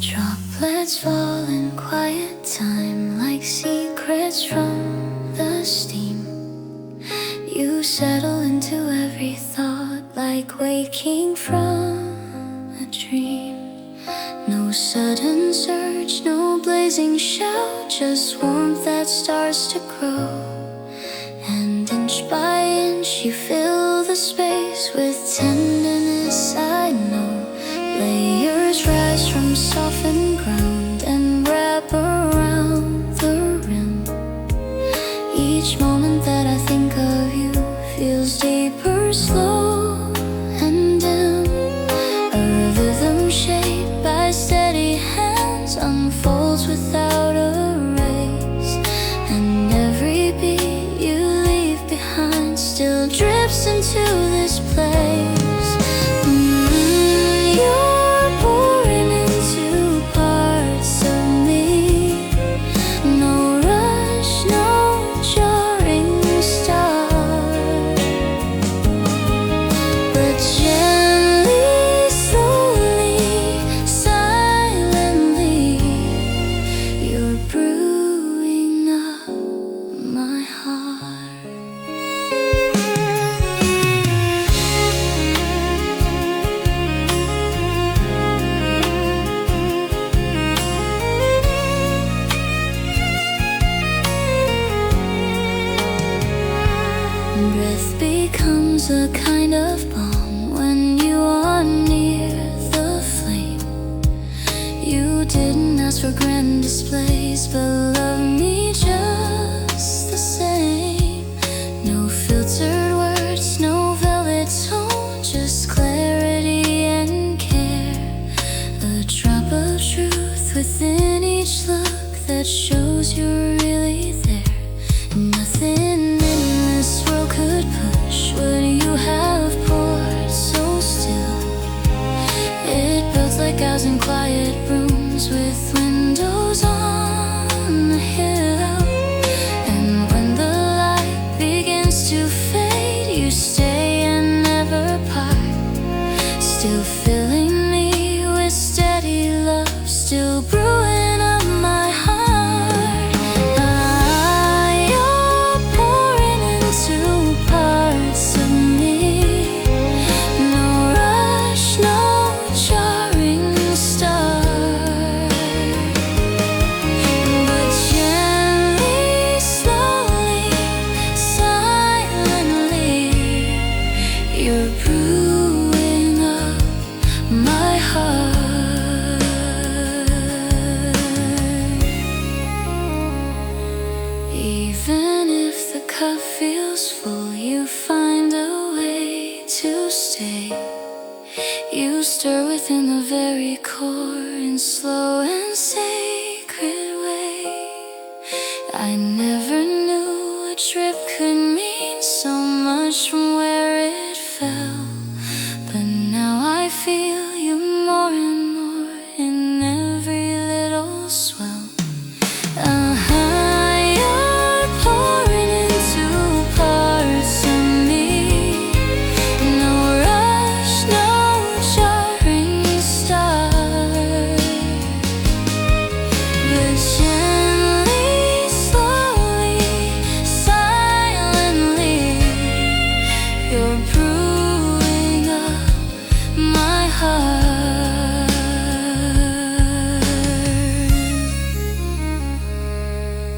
Droplets fall in quiet time like secrets from the steam. You settle into every thought like waking from a dream. No sudden surge, no blazing shout, just warmth that starts to grow. And inch by inch you fill the space with tenderness I know. Layers rise from softened ground and wrap around the rim. Each moment that I think of you feels deeper, slow and dim. A rhythm shaped by steady hands unfolds without a race. And every beat you leave behind still drips into this place. You're pouring into parts of me. No rush, no jarring start, but gently, slowly, silently, you're brewing up my heart. Breath becomes a kind of balm when you are near the flame. You didn't ask for grand displays, but love me just the same. No filtered words, no velvet tone, just clarity and care. you're really there. Nothing in this world could push what you have poured so still. It builds like ours in quiet rooms with windows on the hill. And when the light begins to fade, you stay and never part. Still filling me with steady love, still brewing up my heart. You're pouring into parts of me. No rush, no jarring start. But gently, slowly, silently, you're brewing up my heart. Even if the cup feels full, you find a way to stay. You stir within the very core in slow and sacred way. I never knew a trip could mean so much from where it fell. But now I feel you more and more in every little swell. You're pouring into parts of me. No rush, no jarring start. But gently, slowly, silently, you're brewing up my heart.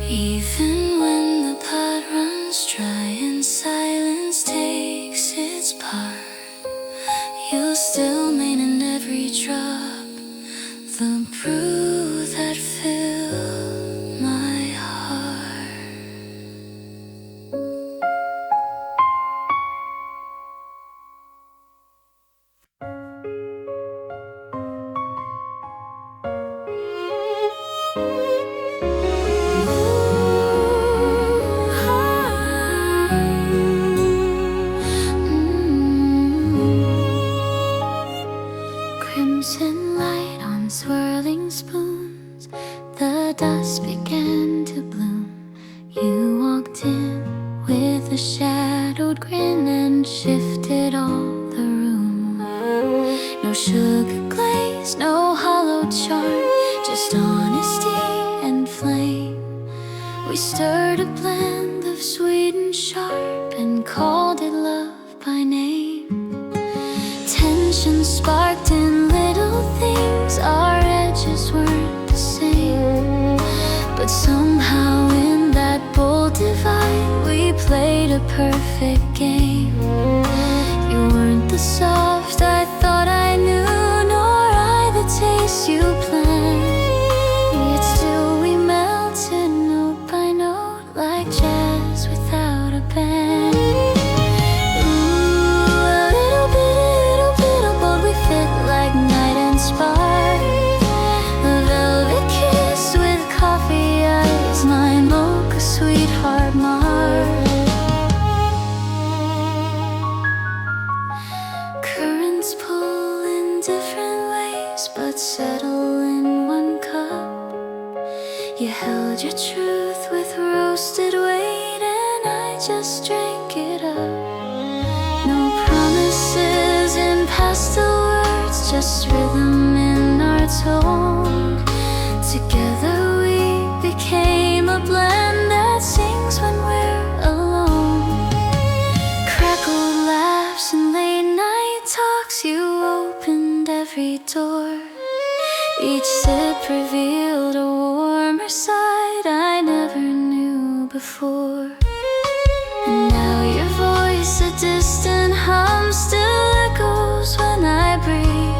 Even when the pot runs dry and silence takes its part, you'll still main in every drop the brew that filled my heart. Crimson light on swirling spoons, the dust began to bloom. You walked in with a shadowed grin and shifted all the room. No sugar glaze, no hollow charm, just honesty and flame. We stirred a blend of sweet and sharp and called it love by name. Tension sparked in little things, our edges weren't the same. But somehow in that bold divide, we played a perfect game. You weren't the soft I thought I knew, nor I the taste you planned. Yet still we melted note by note like jazz without a band. A little bit of bold, we fit like night and spark. A velvet kiss with coffee eyes, my Mocha Sweetheart mark. Currents pull in different ways, but settle in one cup. You held your truth with roasted weight, and I just drank it up. No promises in pastel words, just rhythm in our tone. Together we became a blend that sings when we're alone. Crackled laughs and late night talks, you opened every door. Each sip revealed a warmer side I never knew before. And now your voice, a distant hum, still echoes when I breathe,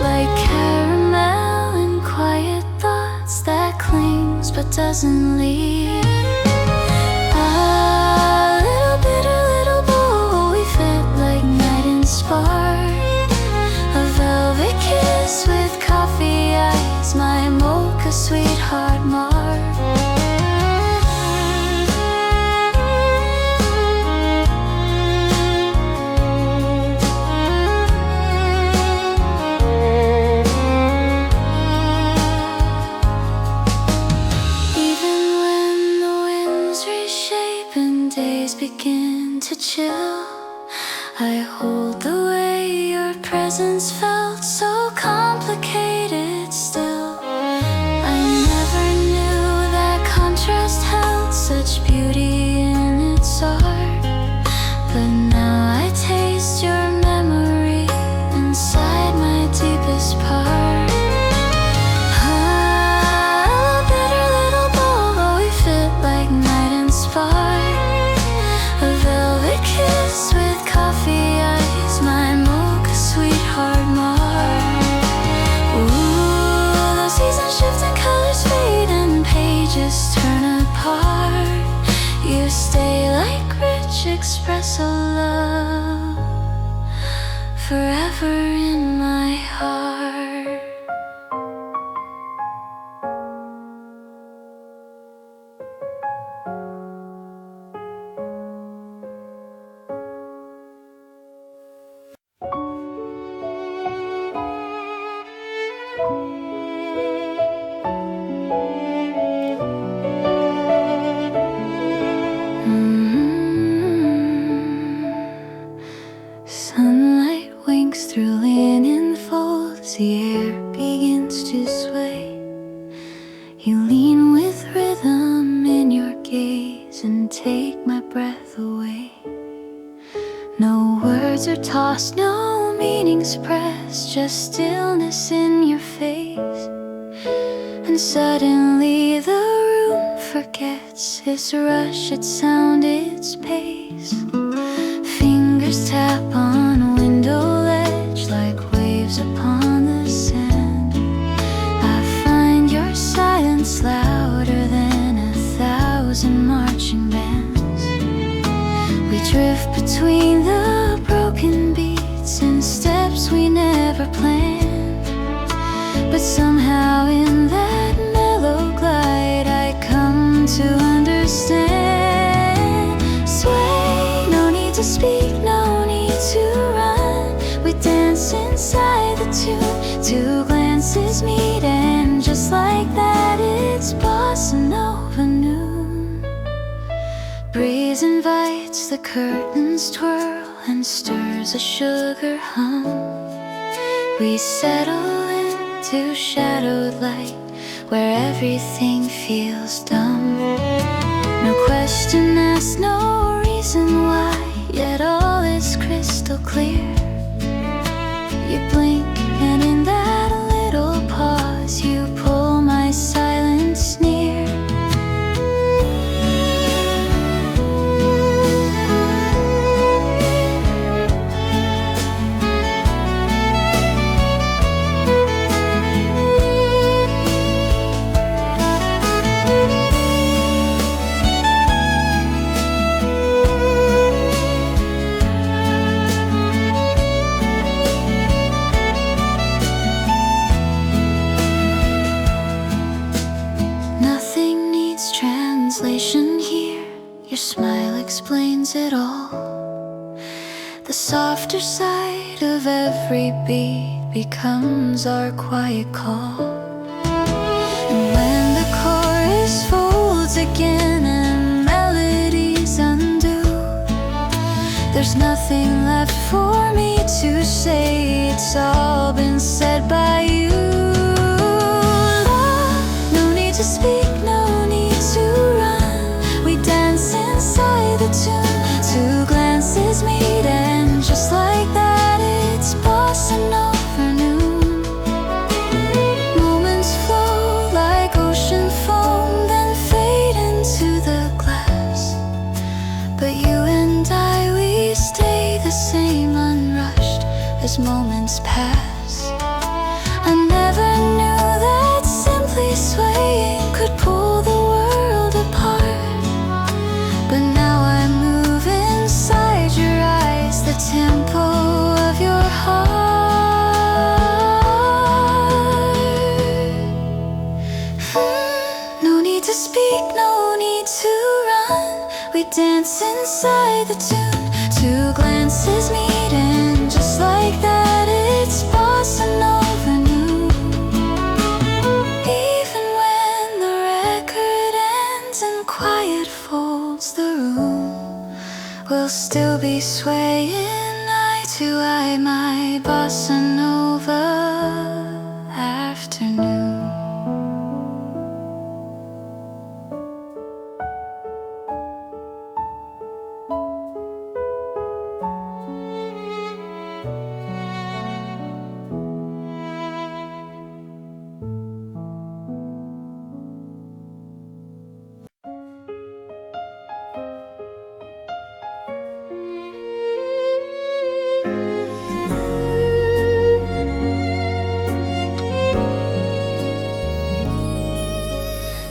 like caramel in quiet thoughts that clings but doesn't leave. A little bowl, we fit like night and spark. A velvet kiss with coffee eyes, my Mocha Sweetheart mark. I hold the way your presence felt so complicated still. I never knew that contrast held such beauty in its art. But now I taste your memory inside my deepest part. A bitter little bowl, but we fit like night and spark. A velvet kiss with coffee ice, my Mocha Sweetheart mark. Ooh, the seasons shift and colors fade and pages turn apart. You stay like rich espresso love, forever in my heart. Sunlight winks through linen folds, the air begins to sway. You lean with rhythm in your gaze and take my breath away. No words are tossed, no meanings pressed, just stillness in your face. And suddenly the room forgets its rush, its sound, its pace. Fingers tap on window ledge like waves upon the sand. I find your silence louder than 1,000 marching bands. We drift between the broken beats and steps we never planned. But somehow in that mellow glide I come to understand. Sway, no need to speak, no need to run. We dance inside the tune, two glances meet and just like that it's Bossa Nova noon. Breeze invites, the curtains twirl and stirs a sugar hum. We settle into shadowed light where everything feels dumb. No question asked, no reason why, yet all is crystal clear. You blink and in that little pause you pull my silence near. Nothing needs translation here, your smile explains it all. The softer side of every beat becomes our quiet call. And when the chorus folds again and melodies undo, there's nothing left for me to say, it's all been said by you. Love, no need to speak, no need to run. We dance inside the tune, two glances meet and just like that it's Bossa Nova noon. Moments flow like ocean foam, then fade into the glass. But you and I, we stay the same, unrushed as moments pass. I never knew that simply swaying could pull the world apart. But now I move inside your eyes, the tempo of your heart. No need to speak, no need to run. We dance inside the tune, two glances meet and just like that it's Bossa Nova noon. Even when the record ends and quiet folds the room, we'll still be swaying enjoy my bossa nova afternoon.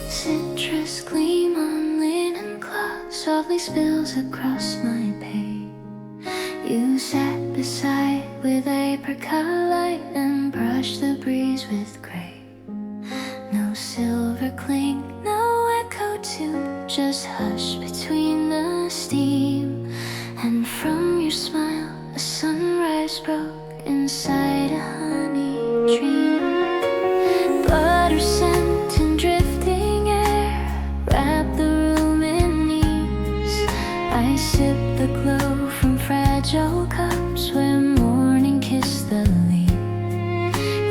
Citrus gleam on linen cloth softly spills across my pane. You sat beside with apricot light and brushed the breeze with grape. No silver cling, no echo tune, just hush between the steam. And from your smile a sunrise broke inside a honey dream. Butter scent and drifting air wrap the room in ease. I sip the glow from fragile cups where morning kissed the leaf.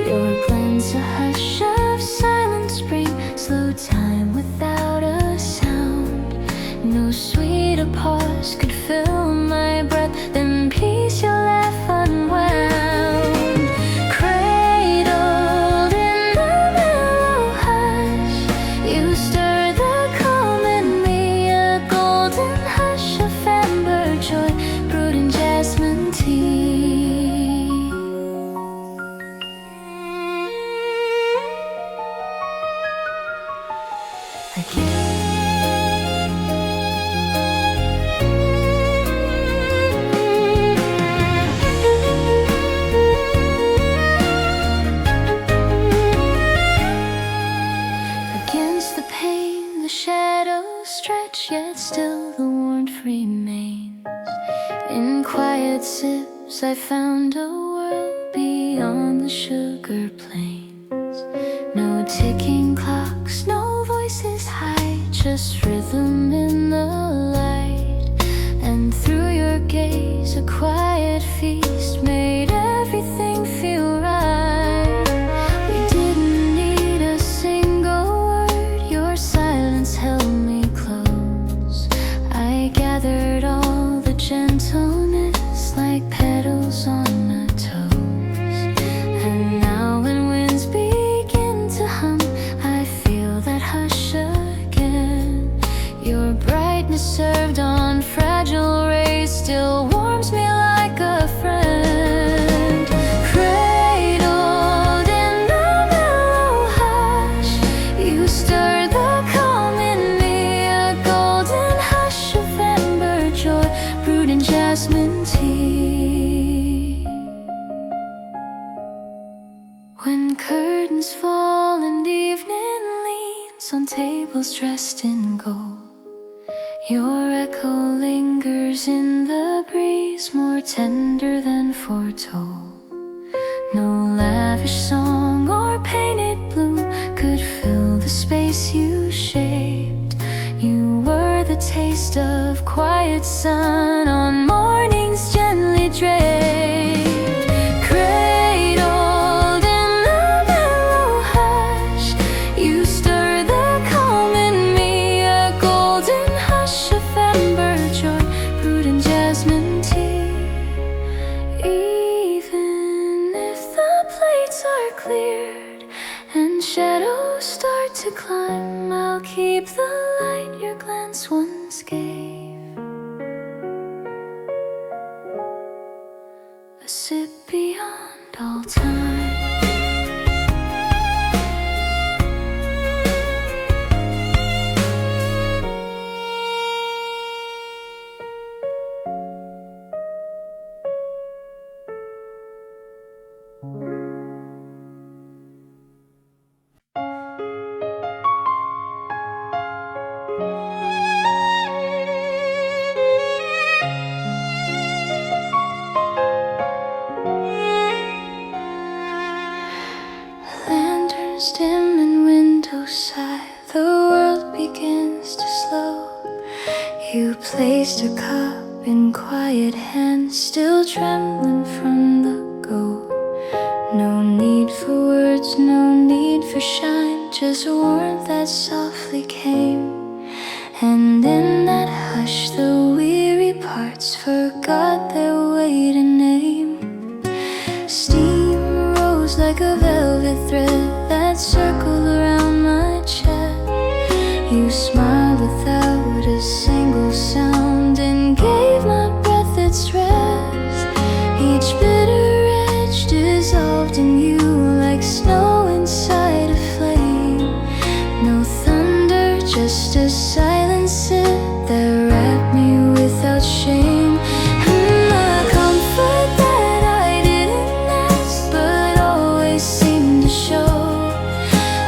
Your glance a hush of silent spring, slow time without a sound. No sweeter pause could fill my breath than peace your laugh unwound. Cradled in the mellow hush, you stir the calm in me, a golden hush of amber joy brewed in jasmine tea. Against the pane, the shadows stretch, yet still the warmth remains. In quiet sips, I found a world beyond the sugar plains. No ticking clocks, no voices high, just rhythm in the light. And through your gaze, a quiet feast made everything feel right. We didn't need a single word, your silence held me close. I gathered all the gentleness like petals on a toast. And now when winds begin to hum, I feel that hush again. Your brightness served on fragile rays still warms me like a friend. Cradled in the mellow hush, you stir the calm in me, a golden hush of amber joy brewed in jasmine tea. When curtains fall and evening leans on tables dressed in gold, your echo lingers in the breeze, more tender than foretold. No lavish song or painted bloom could fill the space you shaped. You were the taste of quiet sun on mornings gently draped. Cradled in the mellow hush, you stir the calm in me, a golden hush of amber joy brewed in jasmine tea. Even if the plates are cleared and shadows start to climb, I'll keep the light your glance once gave. A sip beyond all time. Lanterns dim and windows sigh, the world begins to slow. You placed a cup in quiet hands, still trembling from the go. No need for words, no need for shine, just warmth that softly came. And in that hush, the weary parts forgot their way to name. Steam rose like a velvet thread that circled around my chest. You smiled without a single sound and gave my breath its rest. Each bitter edge dissolved in you like snow inside a flame. No thunder, just a silent sit that wrapped me without shame. And the comfort that I didn't ask but always seemed to show.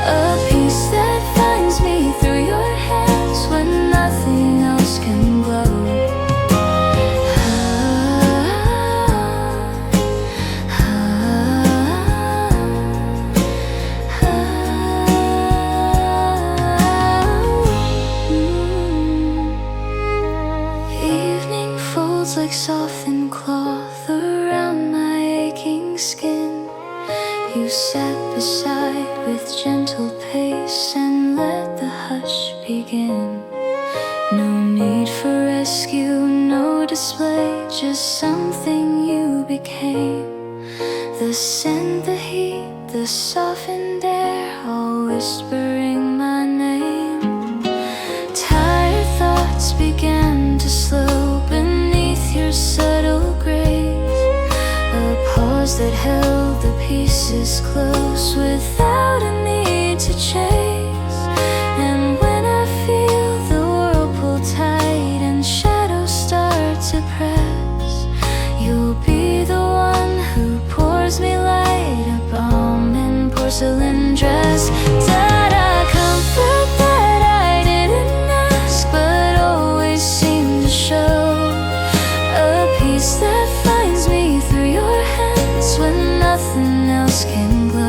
A peace that finds me through your hands when nothing else can glow. Evening folds like softened cloth around my aching skin. You sat beside with gentle pace and let the hush begin. No need for rescue, no display, just something you became. The scent, the heat, the softened air, all whispering my name. Tired thoughts began to slow beneath your subtle grace. A pause that held the pieces close without a need to chase. And when I feel the world pull tight and shadows start to press, you'll be the one who pours me light, a balm in porcelain dress. Da-da, comfort that I didn't ask but always seemed to show. A peace that finds me through your hands when nothing else can glow.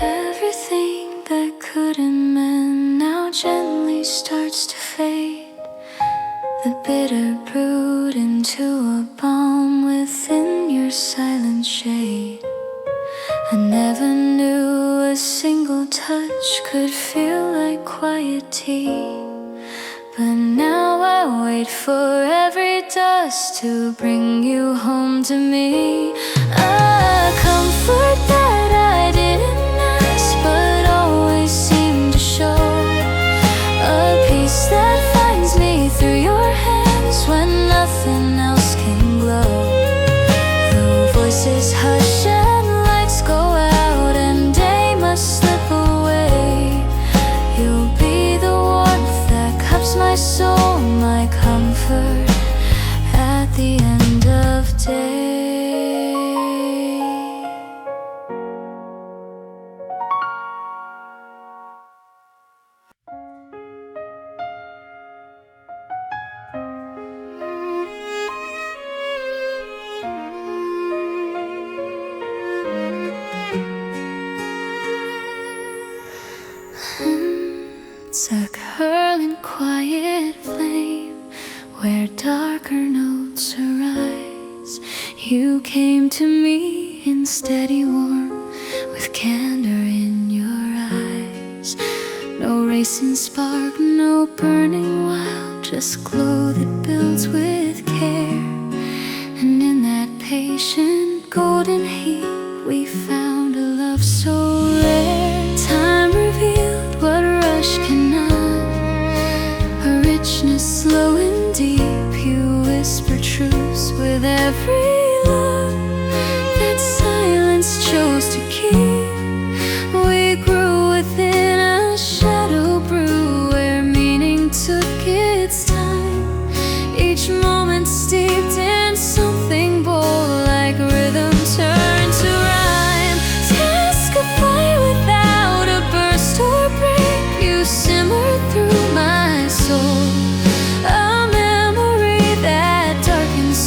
Everything that couldn't mend now gently starts to fade. The bitter brewed into a balm within your silent shade. I never knew a single touch could feel like quiet tea. But now I wait for every dust to bring you home to me. A comfort that I didn't ask but always seemed to show. A peace that finds me through your hands when nothing else can glow. Though voices hush and lights go out and day must slip away, you'll be the warmth that cups my soul, my comfort at the end of day. It's a curling quiet flame where darker notes arise. You came to me in steady warmth with candor in your eyes. No racing spark, no burning wild, just glow that builds with care. And in that patient golden heat we found a love so rare. Time revealed what rush cannot, a richness slow and deep. You whisper truths with every look that silence chose to keep. We grew within a shadow brew where meaning took its time. Each moment steeped in something bold, like rhythm turned to rhyme. Task a fire without a burst or break. You simmered through my soul, a memory that darkens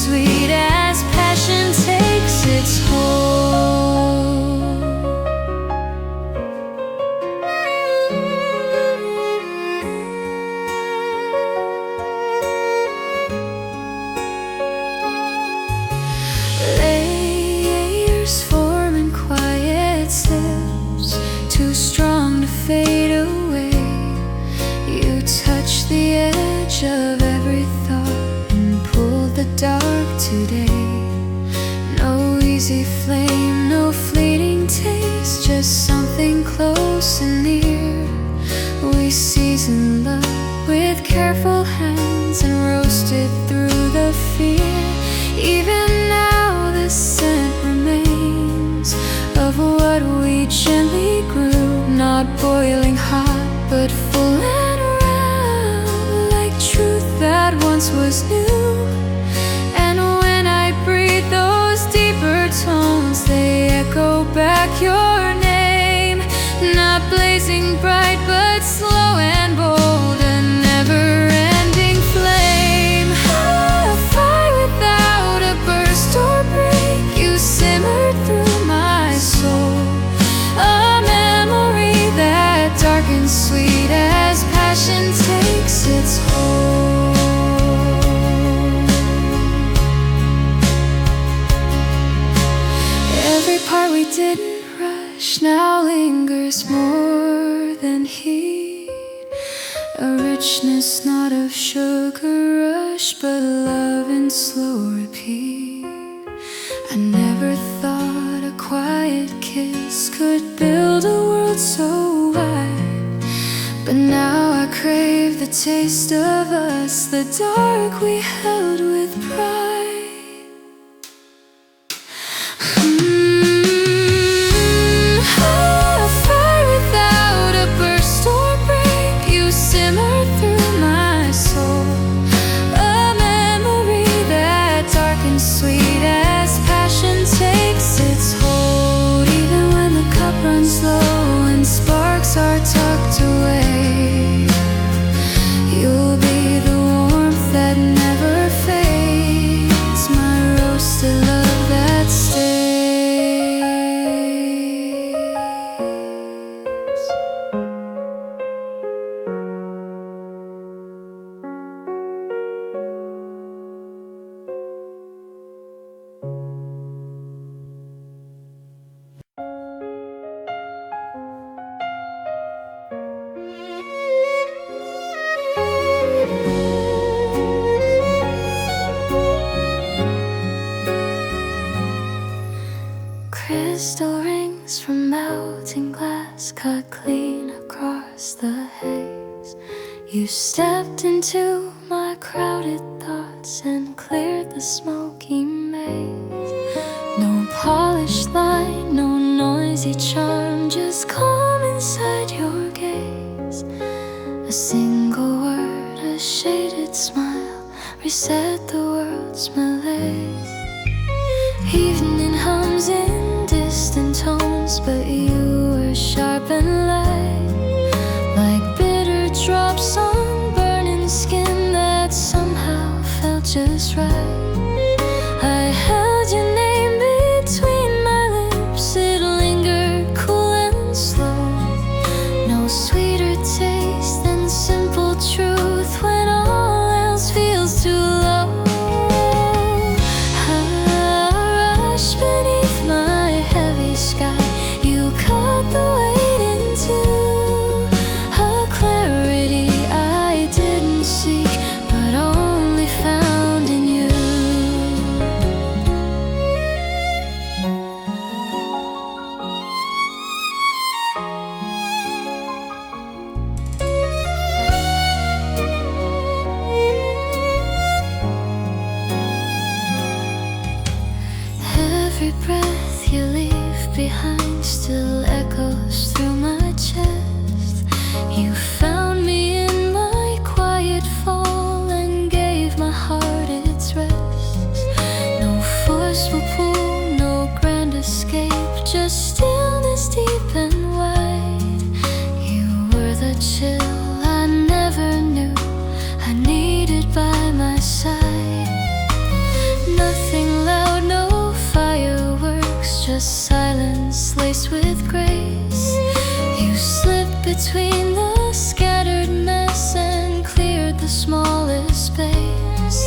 edge of every thought and pulled the dark today. No easy flame, no fleeting taste, just something close and near. We season love with careful hands and roast it through the fear. Even now the scent remains of what we gently grew, not boiling hot but full and round, like truth that once was new. And when I breathe those deeper tones, they echo back your name, not blazing bright but slow and bold, a never-ending flame. A fire without a burst or break, you simmered through my soul, a memory that dark and sweet as passion takes its hold. Every part we didn't rush now lingers more than heat, a richness not of sugar rush but love in slow repeat. I never thought a quiet kiss could build a world so wide, but now I crave the taste of us, the dark we held with pride. A fire without a burst or break, you simmered through my soul, a memory that dark and sweet as passion takes its hold. Even when the cup runs low and sparks are tucked away, you'll be the warmth that never fades, my roasted love that stays. Crystal rings from melting glass cut clean across the haze. You stepped into my crowded thoughts and cleared the smoky maze. No polished line, no noisy charm, just calm inside your gaze. A single word, a shaded smile, reset the world's malaise. Evening hums in distant tones, but you were sharp and light, like bitter drops on burning skin that somehow felt just right. I held your name between my lips, it lingered cool and slow. No sweeter taste than simple truth when all else feels too low. Beneath my heavy sky, you cut the weight into a clarity I didn't seek, but only found in you. Every breath you leave behind still echoes through my chest. You found me in my quiet fall and gave my heart its rest. No forceful pull, no grand escape, just stillness deep and wide. You were the chill I never knew I needed by my side. Nothing loud, no fireworks, just silence laced with grace. You slipped between the scattered mess and cleared the smallest space.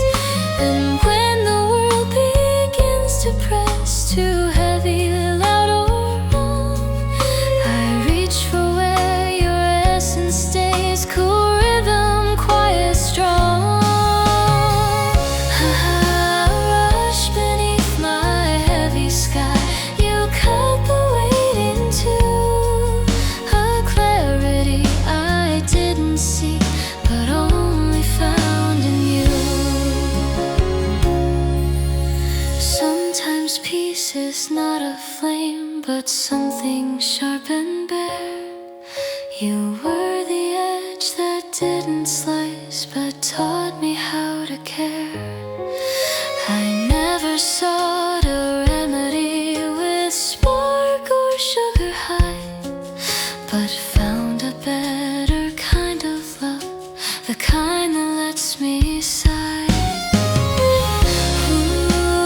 And when the world begins to press too heavy, loud or wrong, I reach for where your essence stays. but something sharp and bare. You were the edge that didn't slice, but taught me how to care. I never sought a remedy with spark or sugar high, but found a better kind of love, the kind that lets me sigh.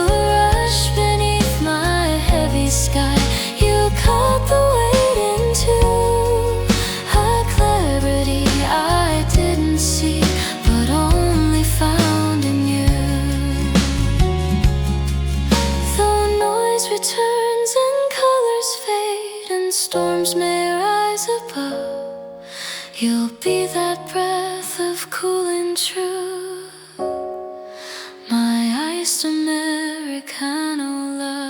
Rush beneath my heavy sky, you cut the weight into a clarity I didn't see, but only found in you. Though noise returns and colors fade and storms may rise above, you'll be that breath of cool and true, my iced Americano love.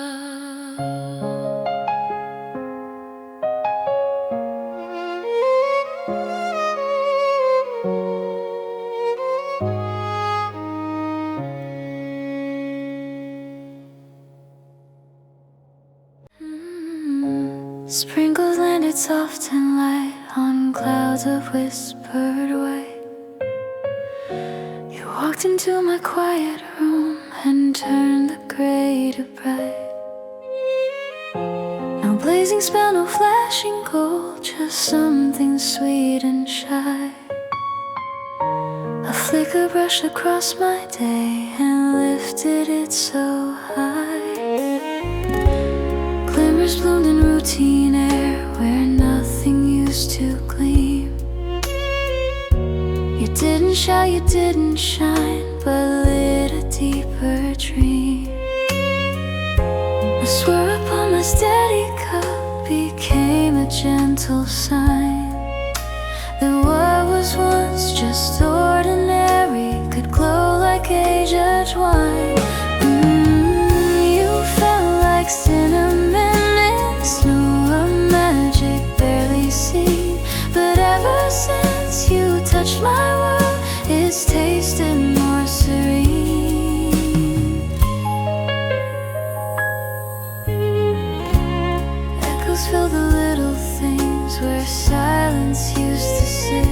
Sprinkles landed soft and light on clouds of whispered white. You walked into my quiet room and turned the gray to bright. No blazing spell, no flashing gold, just something sweet and shy. A flicker brushed across my day and lifted it so high. Glimmers bloomed in routine air where nothing used to gleam. You didn't shout, you didn't shine, but lit a deeper dream. A swirl upon my steady cup became a gentle sign that what was once just ordinary could glow like age-aged wine. You felt like cinnamon and snow, a magic barely seen. But ever since you touched my world, it's tasted more serene. Echoes fill the little things where silence used to sit.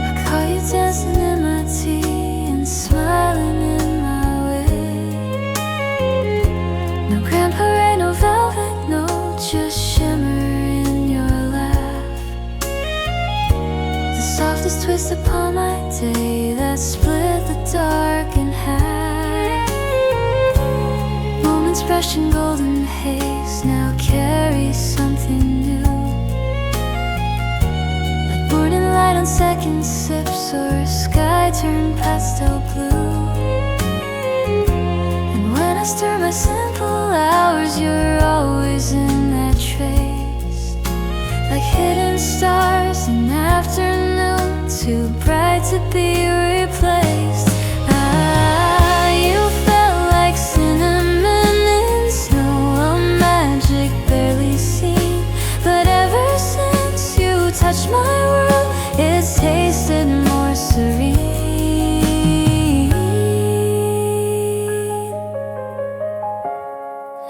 I caught you dancing in my tea and smiling in my way. No grand parade, no velvet note, just shimmer in your laugh. The softest twist upon my day that split the dark in half. Moments brushed in golden haze now carry something new, like morning light on second sips or a sky turned pastel blue. And when I stir my simple hours, you're always in that trace, like hidden stars in afternoon, too bright to be replaced. You felt like cinnamon in snow, a magic barely seen. But ever since you touched my world, it's tasted more serene.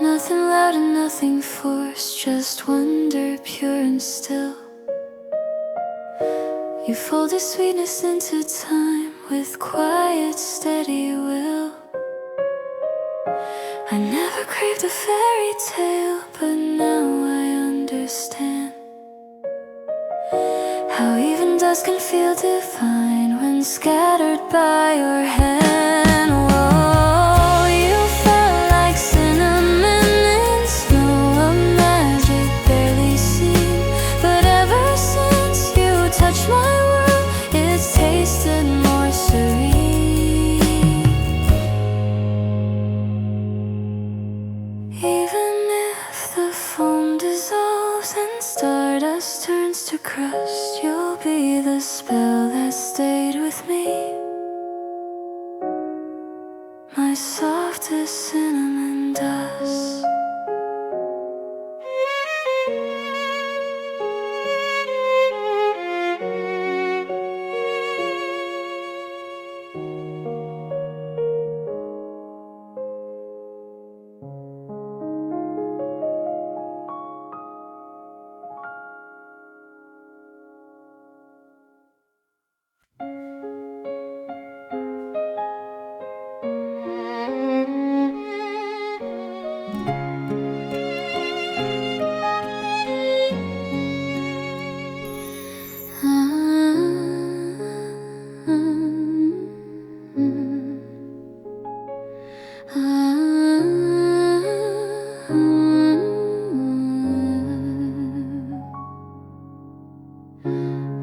Nothing loud and nothing forced, just wonder pure and still. You folded sweetness into time with quiet, steady will. I never craved a fairy tale, but now I understand how even dust can feel divine when scattered by your hand. Whoa, you felt like cinnamon in snow, a magic barely seen. But ever since you touched my world, it's tasted more serene. Even if the foam dissolves and stardust turns to crust, you'll be the spell that stayed with me, my softest cinnamon dust.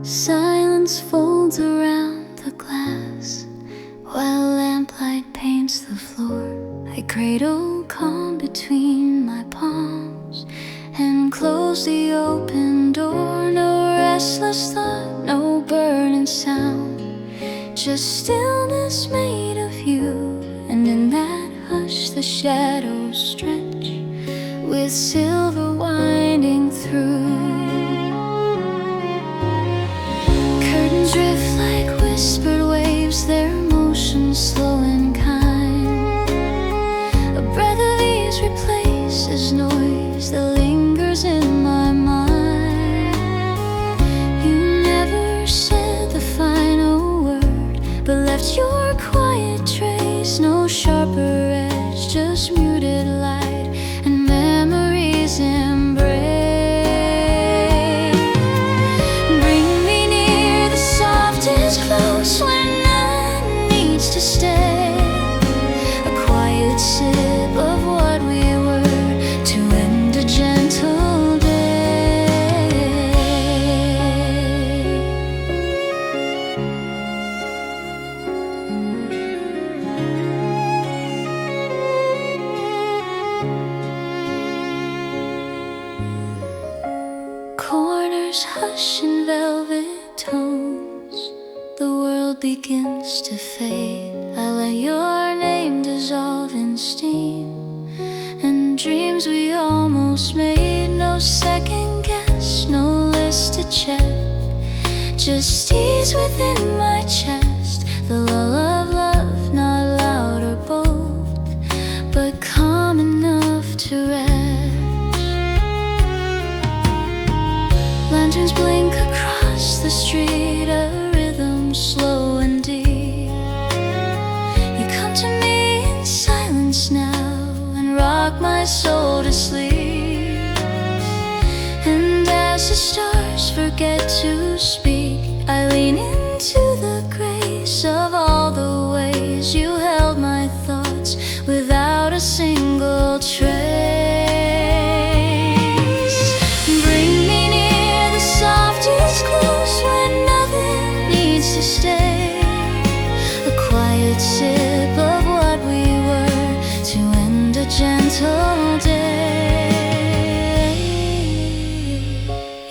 Silence folds around the glass while lamplight paints the floor. I cradle calm between my palms and close the open door. No restless thought, no burning sound, just stillness made of you. And in that hush the shadows stretch with silver winding through. Curtains drift like whispered waves, their motion slow and kind. A breath of ease replaces noise that lingers in my mind. You never said the final word, but left your quiet trace. No sharper edge, just muted light and memories embrace. Bring me near, the softest close when none needs to stay. A quiet sip of what we were to end a gentle day. Corners hush in velvet tones, the world begins to fade. I let your name dissolve in steam, and dreams we almost made. No second guess, no list to check, just ease within my chest. The lull of love, not loud or bold, but calm enough to rest. Lanterns blink across the street, a rhythm slow and deep. You come to me in silence now and rock my soul to sleep. And as the stars forget to speak, I lean into the grace of all the ways you held my thoughts without a single trace. Bring me near, the softest close when nothing needs to stay. A quiet sip of what we were to end a gentle day.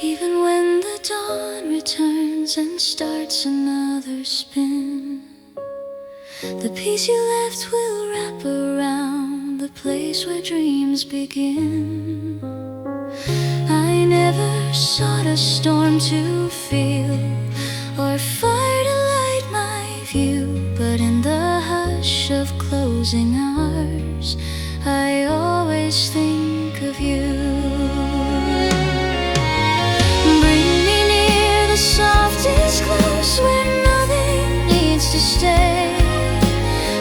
Even when the dawn returns and starts another spin, the peace you left will wrap around the place where dreams begin. I never sought a storm to feel or fire to light my view, but in the hush of closing hours, I always think of you. Bring me near, the softest close where nothing needs to stay.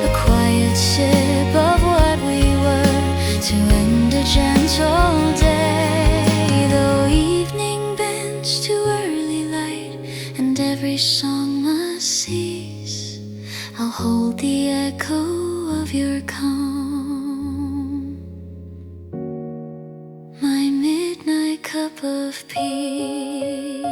A quiet sip of what we were to end a gentle day. Though evening bends to early light and every song must cease, I'll hold the echo of your calm, my midnight cup of peace.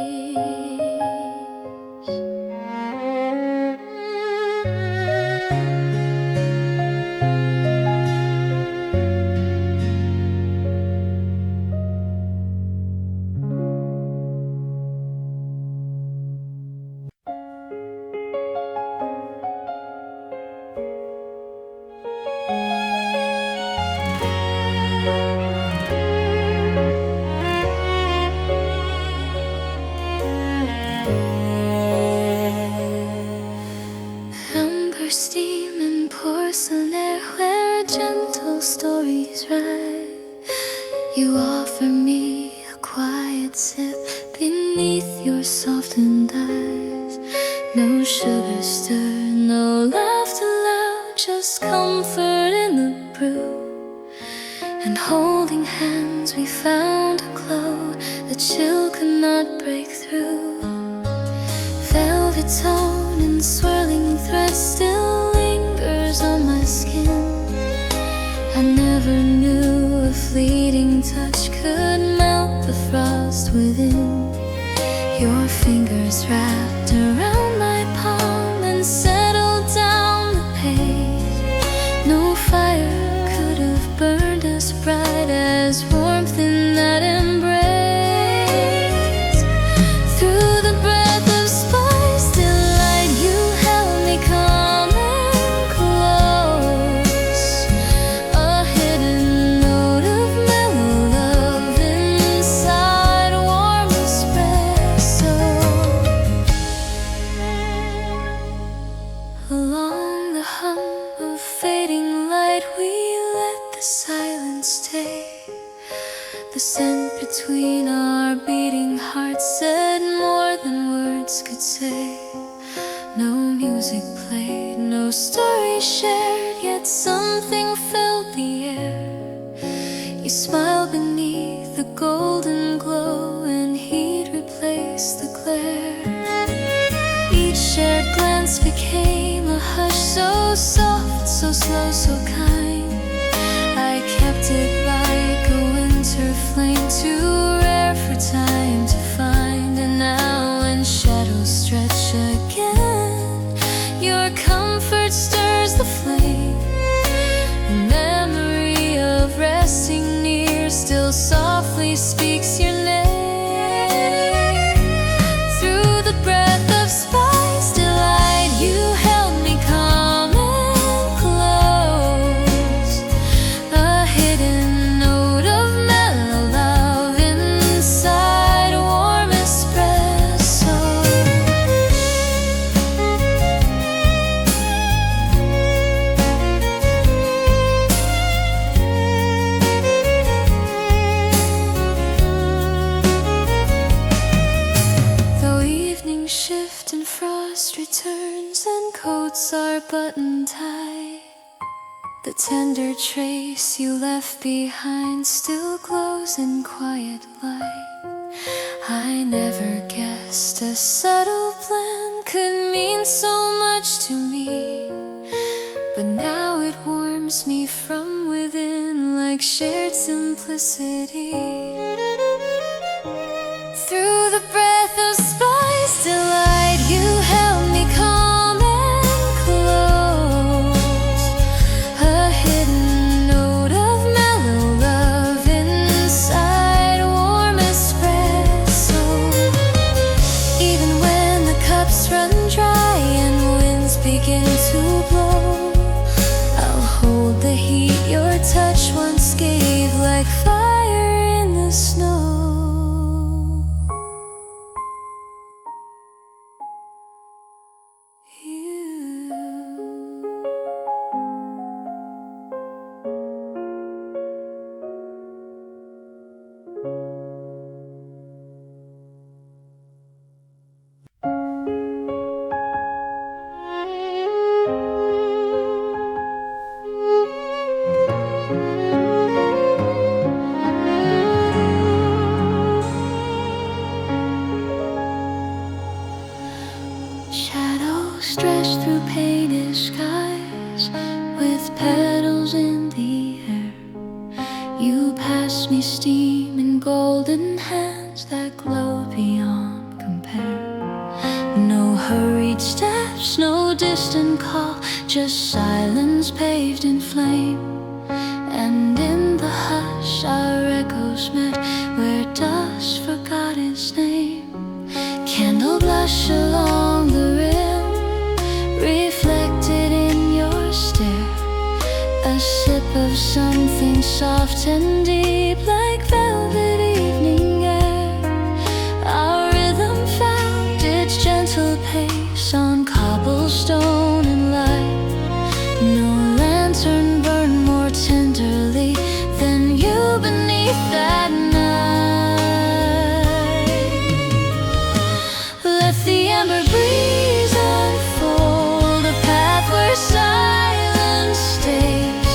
Amber steam and porcelain where gentle stories ride. You offer me a quiet sip beneath your softened eyes. No sugar stir, no laughter loud, just comfort in the brew. And holding hands we found a glow the chill could not break through. Velvet tone and swirling thread still lingers on my skin. I never knew a fleeting touch could melt the frost within. Your fingers wrapped around my palm and settled down the page. No fire could have burned as bright as warmth in that embrace. Through the breath of spice delight, you held me calm and close. A hidden note of mellow love inside a warm espresso. Along the hum of fading light, we let the silence stay. The scent between our beating hearts said more than words could say. No music played, no story shared, yet something filled the air. You smiled beneath the golden glow, and heat replaced the glare. Each shared glance became a hush, so soft, so slow, so kind. I kept it like a winter flame, too rare for time to find. And now when shadows stretch again, your comfort stirs the flame. The memory of resting near still softly speaks your name. Through the breath of spice delight, you held me calm and close. A hidden note of mellow love inside a warm espresso. Though evening shift and frost returns and coats are buttoned tight, the tender trace you left behind still glows in quiet light. I never guessed a subtle plan could mean so much to me, but now it warms me from within like shared simplicity. Through the breath of spice delight, you held me calm and close. A hidden note of mellow love inside a warm espresso. Even when the cups run dry and winds begin to blow, I'll hold the heat your touch once gave, like fire in the snow. Shadows stretch through painted skies with petals in the air. You pass me steam in golden hands that glow beyond compare. No hurried steps, no distant call, just silence paved in flame. And in the hush our echoes met where dust forgot its name. Candle blush along the rim, reflected in your stare. A sip of something soft and deep, like velvet evening air. Our rhythm found its gentle pace on cobblestone and light. No lantern burned more tenderly than you beneath that night. Let the amber breeze unfold a path where silence stays.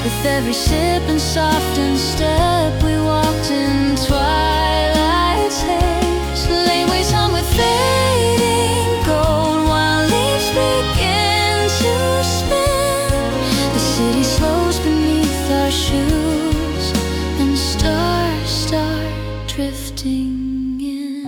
With every sip and softened step, we walked in twilight's haze. Laneways hung with fading gold while leaves begin to spin. The city slows beneath our shoes and stars start drifting in.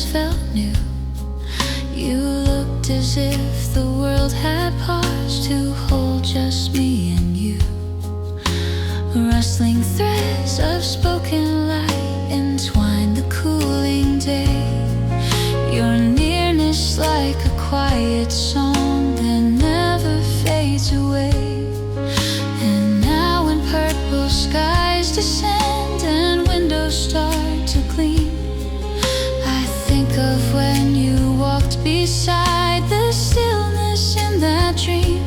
just felt new. You looked as if the world had paused to hold just me and you. Rustling threads of spoken light entwined the cooling day. Your nearness like a quiet song that never fades away. And now when purple skies descend and windows start to gleam, I think of when you walked beside the stillness in that dream.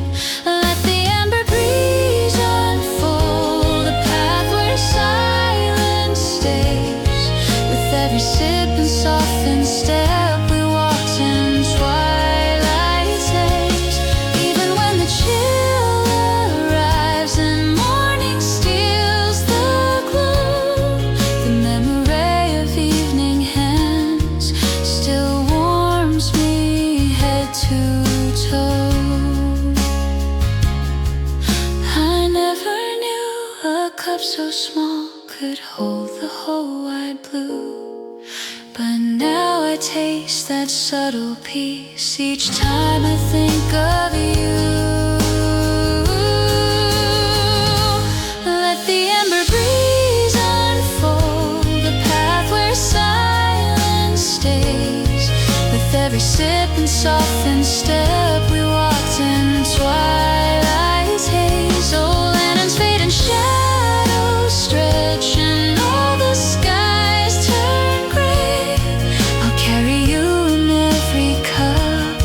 Let the amber breeze unfold a path where silence stays. With every sip and softened step we walked in twilight's haze. Even when the chill arrives and morning steals the gloom, the memory of evening hands still warms me head to toe. I never knew a cup so small could hold the whole wide blue, but now I taste that subtle peace each time I think of you. Let the amber breeze unfold the path where silence stays. With every sip and softened step we walked in twilight's haze. Oh, lanterns fade and shadows stretch and all the skies turn gray. I'll carry you in every cup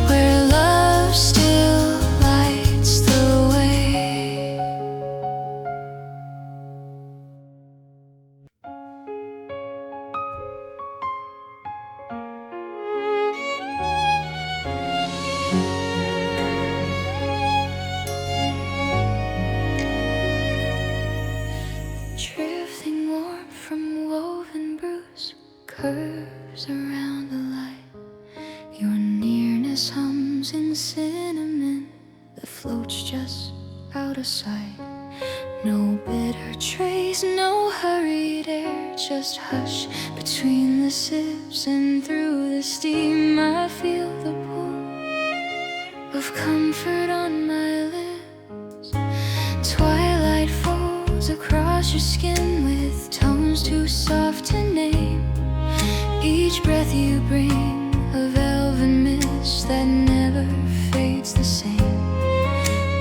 where love still lights the way. Drifting warm from woven bruise curves around the light. Your nearness hums in cinnamon that floats just out of sight. No bitter trace, no hurried air, just hush between the sips, and through the steam I feel the pull of comfort on my lips. Twilight folds across your skin with tones too soft to name. Each breath you bring a velvet mist that never fades the same.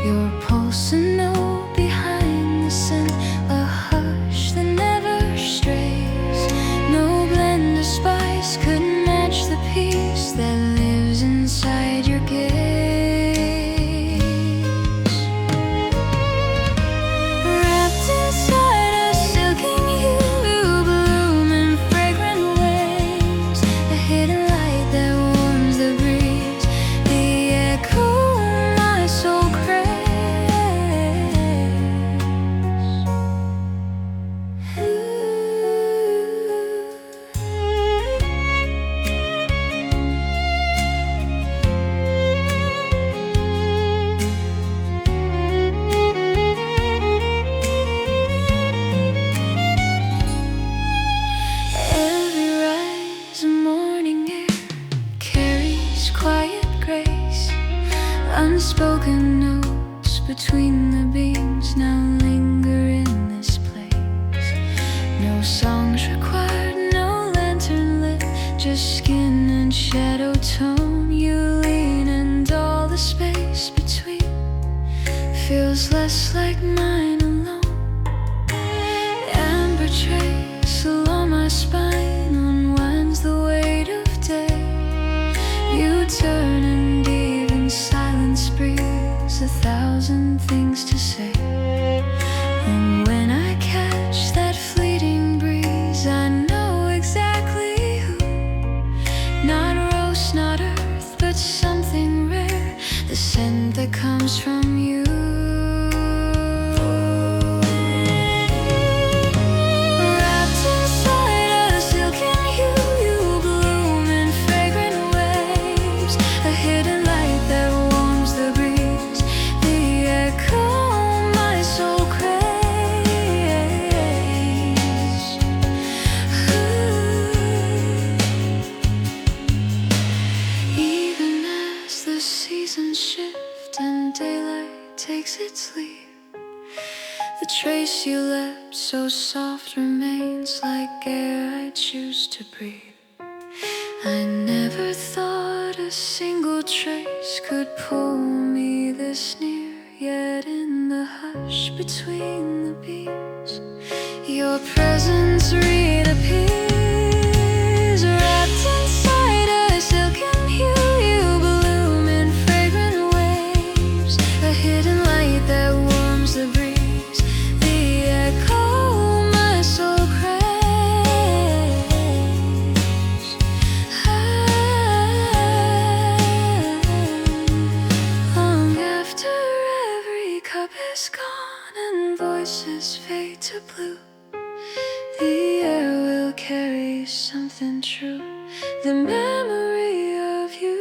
Your pulse a note behind the scent, a hush that never strays. No blend of spice could match the peace that lives inside your gaze. Wrapped inside a silken hue, you bloom in fragrant ways. A hidden light that warms the breeze, the echo my soul craves. Every rise of morning air carries quiet grace. Unspoken notes between the beams now linger in this place. No songs required, no lantern lit, just skin and shadow tone. You lean and all the space between feels less like mine alone. Amber trace along my spine unwinds the weight of day. You turn and even silence breathes a thousand things to say. And when I catch that fleeting breeze, I know exactly who. Not rose, not earth, but something rare, the scent that comes from you. Wrapped inside a silken hue, you bloom in fragrant waves. A hidden light that warms the breeze, the echo my soul craves. Ooh. sleep. The trace you left so soft remains like air I choose to breathe. I never thought a single trace could pull me this near, yet in the hush between the beats, your presence reappears, wrapped inside a silken hue. You bloom in fragrant waves, a hidden light that warms the breeze, the echo my soul craves. Long after every cup is gone and voices fade to blue, the air will carry something true, the memory of you.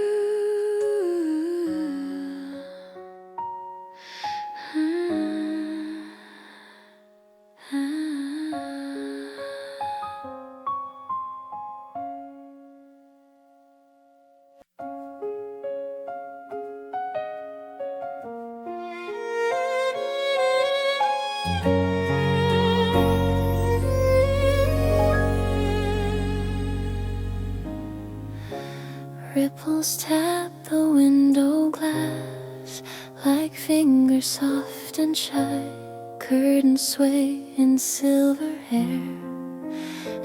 Ripples tap the window glass like fingers soft and shy. Curtains sway in silver hair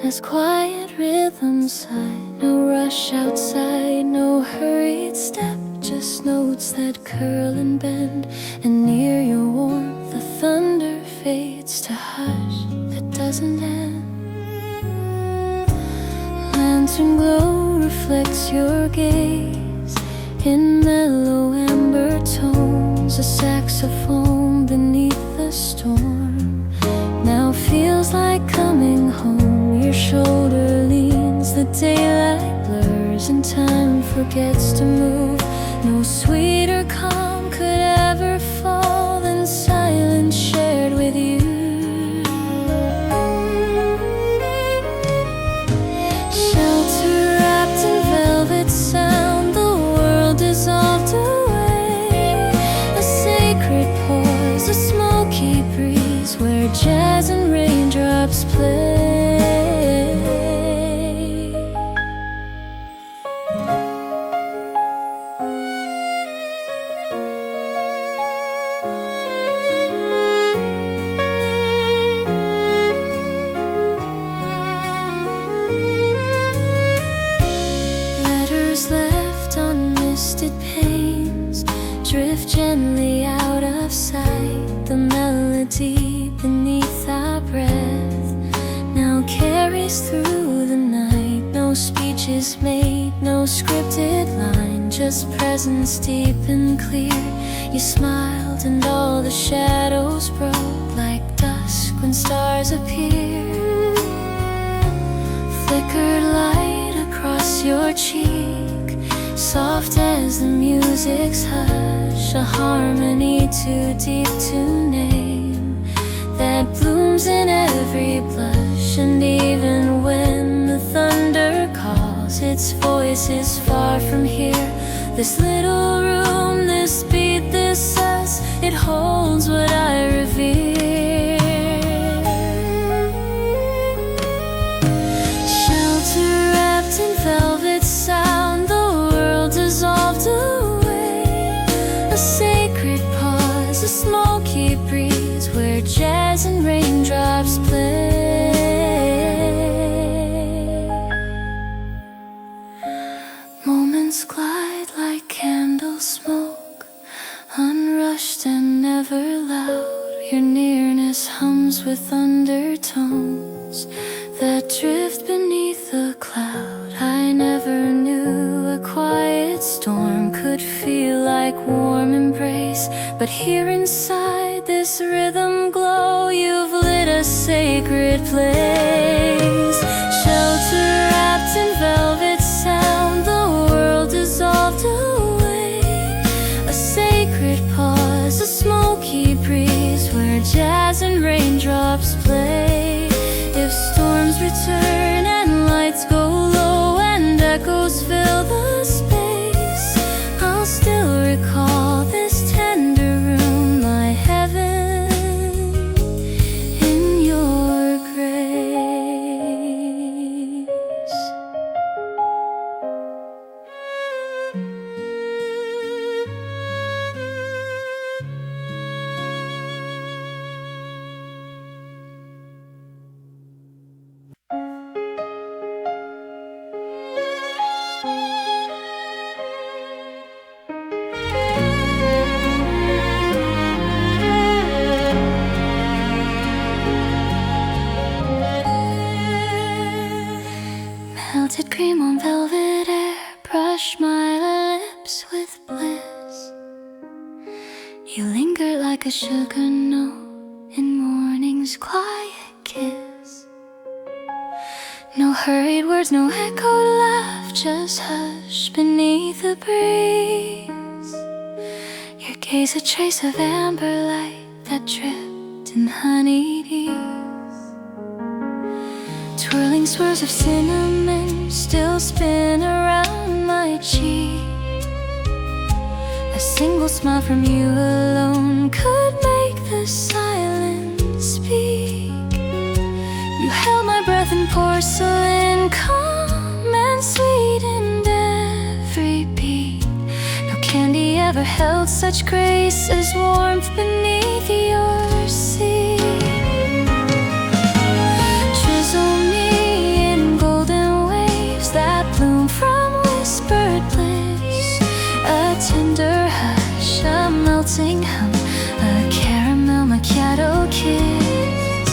as quiet rhythms sigh. No rush outside, no hurried step, just notes that curl and bend. And near your warmth the thunder fades to hush that doesn't end. Lantern glow reflects your gaze in mellow amber tones. A saxophone beneath the storm now feels like coming home. Your shoulder leans, the daylight blurs and time forgets to move. No sweeter calm could ever fall than silence shared with you. Sound, the world dissolved away. A sacred pause, a smoky breeze where jazz and raindrops play. Left on misted panes drift gently out of sight. The melody beneath our breath now carries through the night. No speech is made, no scripted line, just presence deep and clear. You smiled and all the shadows broke like dusk when stars appear. Flickered light across your cheek, soft as the music's hush, a harmony too deep to name, that blooms in every blush. And even when the thunder calls, its voice is far from here. This little room, this beat, this us, it holds what I revere. Shelter wrapped in velvet sound, dissolved away. A sacred pause, a smoky breeze where jazz and raindrops play. Moments glide like candle smoke, unrushed and never loud. Your nearness hums with undertones that drift beneath a cloud. I never knew a quiet storm could feel like warm embrace, but here inside this rhythm glow, you've lit a sacred place. Shelter wrapped in velvet sound, the world dissolved away. A sacred pause, a smoky breeze where jazz and raindrops play. If storms return and lights go low and echoes fill the space, I'll still recall this tender room, my heaven. Melted cream on velvet air, brush my lips with bliss. You linger like a sugar note in morning's quiet kiss. No hurried words, no echoed laugh, just hush beneath the breeze. Your gaze a trace of amber light that dripped in honeyed ease. Twirling swirls of cinnamon still spin around my cheek. A single smile from you alone could make the silence speak. You held my breath in porcelain, calm and sweet in every beat. No candy ever held such grace as warmth beneath your sea. Drizzle me in golden waves that bloom from whispered bliss. A tender hush, a melting hum, a caramel macchiato kiss.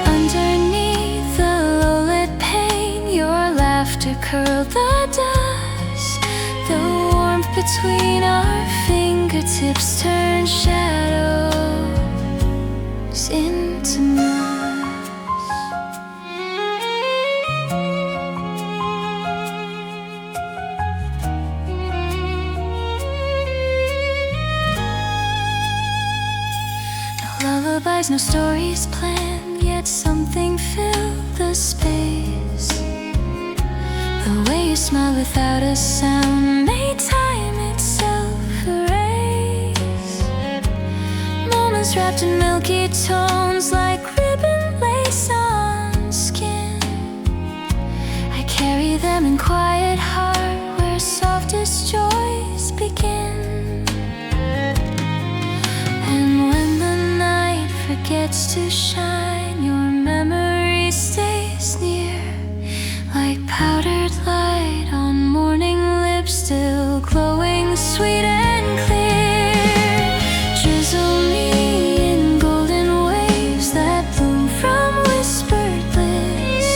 Underneath the low-lit pane, your laughter curled the dust. The warmth between our fingertips turned shadows into moons. No stories planned, yet something filled the space. The way you smiled without a sound made time itself erase. Moments wrapped in milky tones like ribbon lace on skin. I carry them in quiet heart where softest joys begin. And when the night forgets to shine, your memory stays near, like powdered light on morning lips still glowing sweet and clear. Drizzle me in golden waves that bloom from whispered bliss.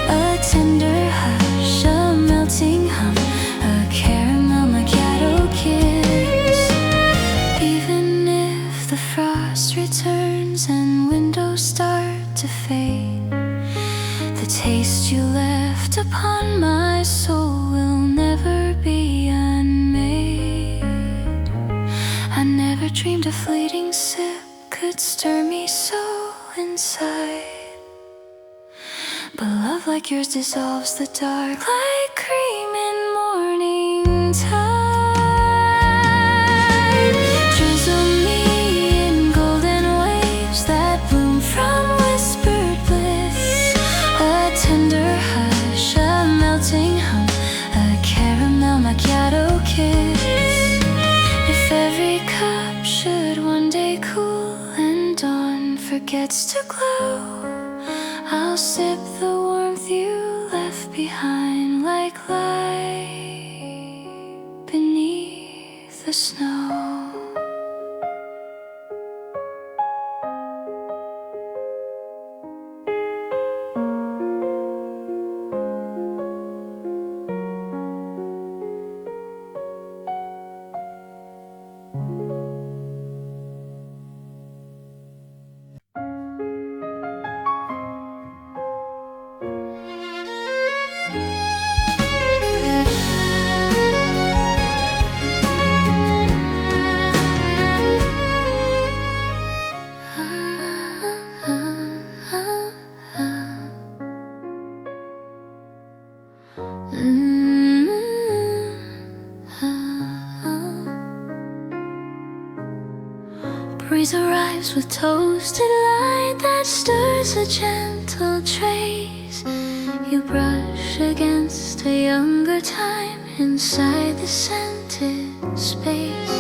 A tender hush, a melting hum, a caramel macchiato kiss. Even if the frost returns and windows start to fade, the taste you left upon my soul will never be unmade. I never dreamed a fleeting sip could stir me so inside, but love like yours dissolves the dark like cream in morning tide. Drizzle me in golden waves that bloom from whispered bliss. A tender hush, a melting hum, a caramel macchiato kiss. If every cup should one day cool and dawn forgets to glow, I'll sip the warmth you left behind like light beneath the snow. Breeze arrives with toasted light that stirs a gentle trace. You brush against a younger time inside the scented space.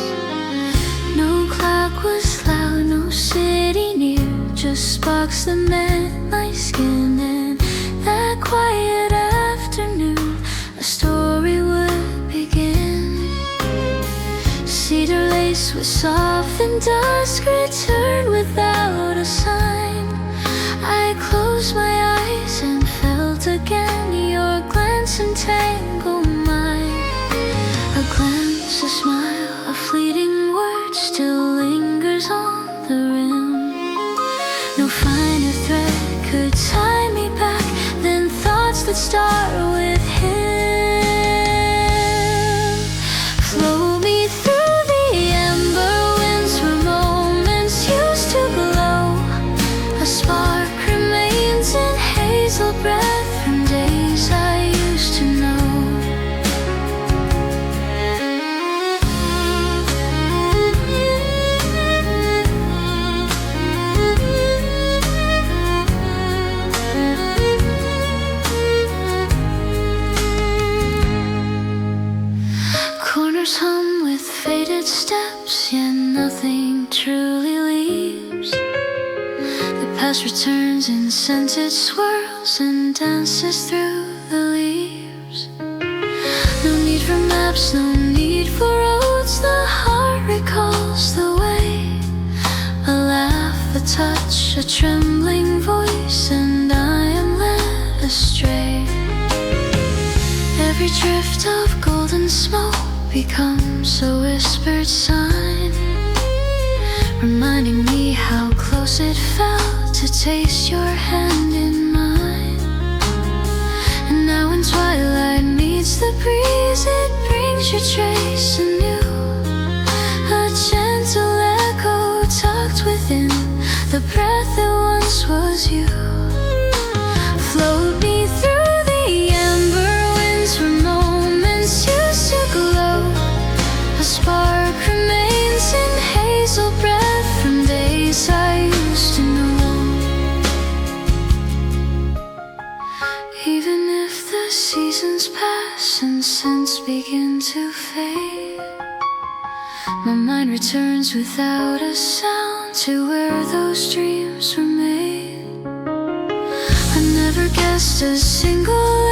No clock was loud, no city near, just sparks that met my skin. And that quiet afternoon, a story would begin. Cedar lace with softened dusk returned without a sign. I closed my eyes and felt again your glance start with him. Flow me through the amber winds where moments used to glow. A spark remains in hazel breath from days I used to know. Corners hum with faded steps, yet nothing truly leaves. The past returns in scented swirls and dances through the leaves. No need for maps, no need for roads. The heart recalls the way. A laugh, a touch, a trembling voice, and I am led astray. Every drift of golden smoke becomes a whispered sign, reminding me how close it felt to taste your hand in mine. And now when twilight meets the breeze, it brings your trace anew, a gentle echo tucked within the breath that once was you. Float me through the amber winds where moments used to glow. A spark remains in hazel breath from days I used to know. Even if the seasons pass and scents begin to fade, my mind returns without a sound to where those dreams were made. I never guessed a single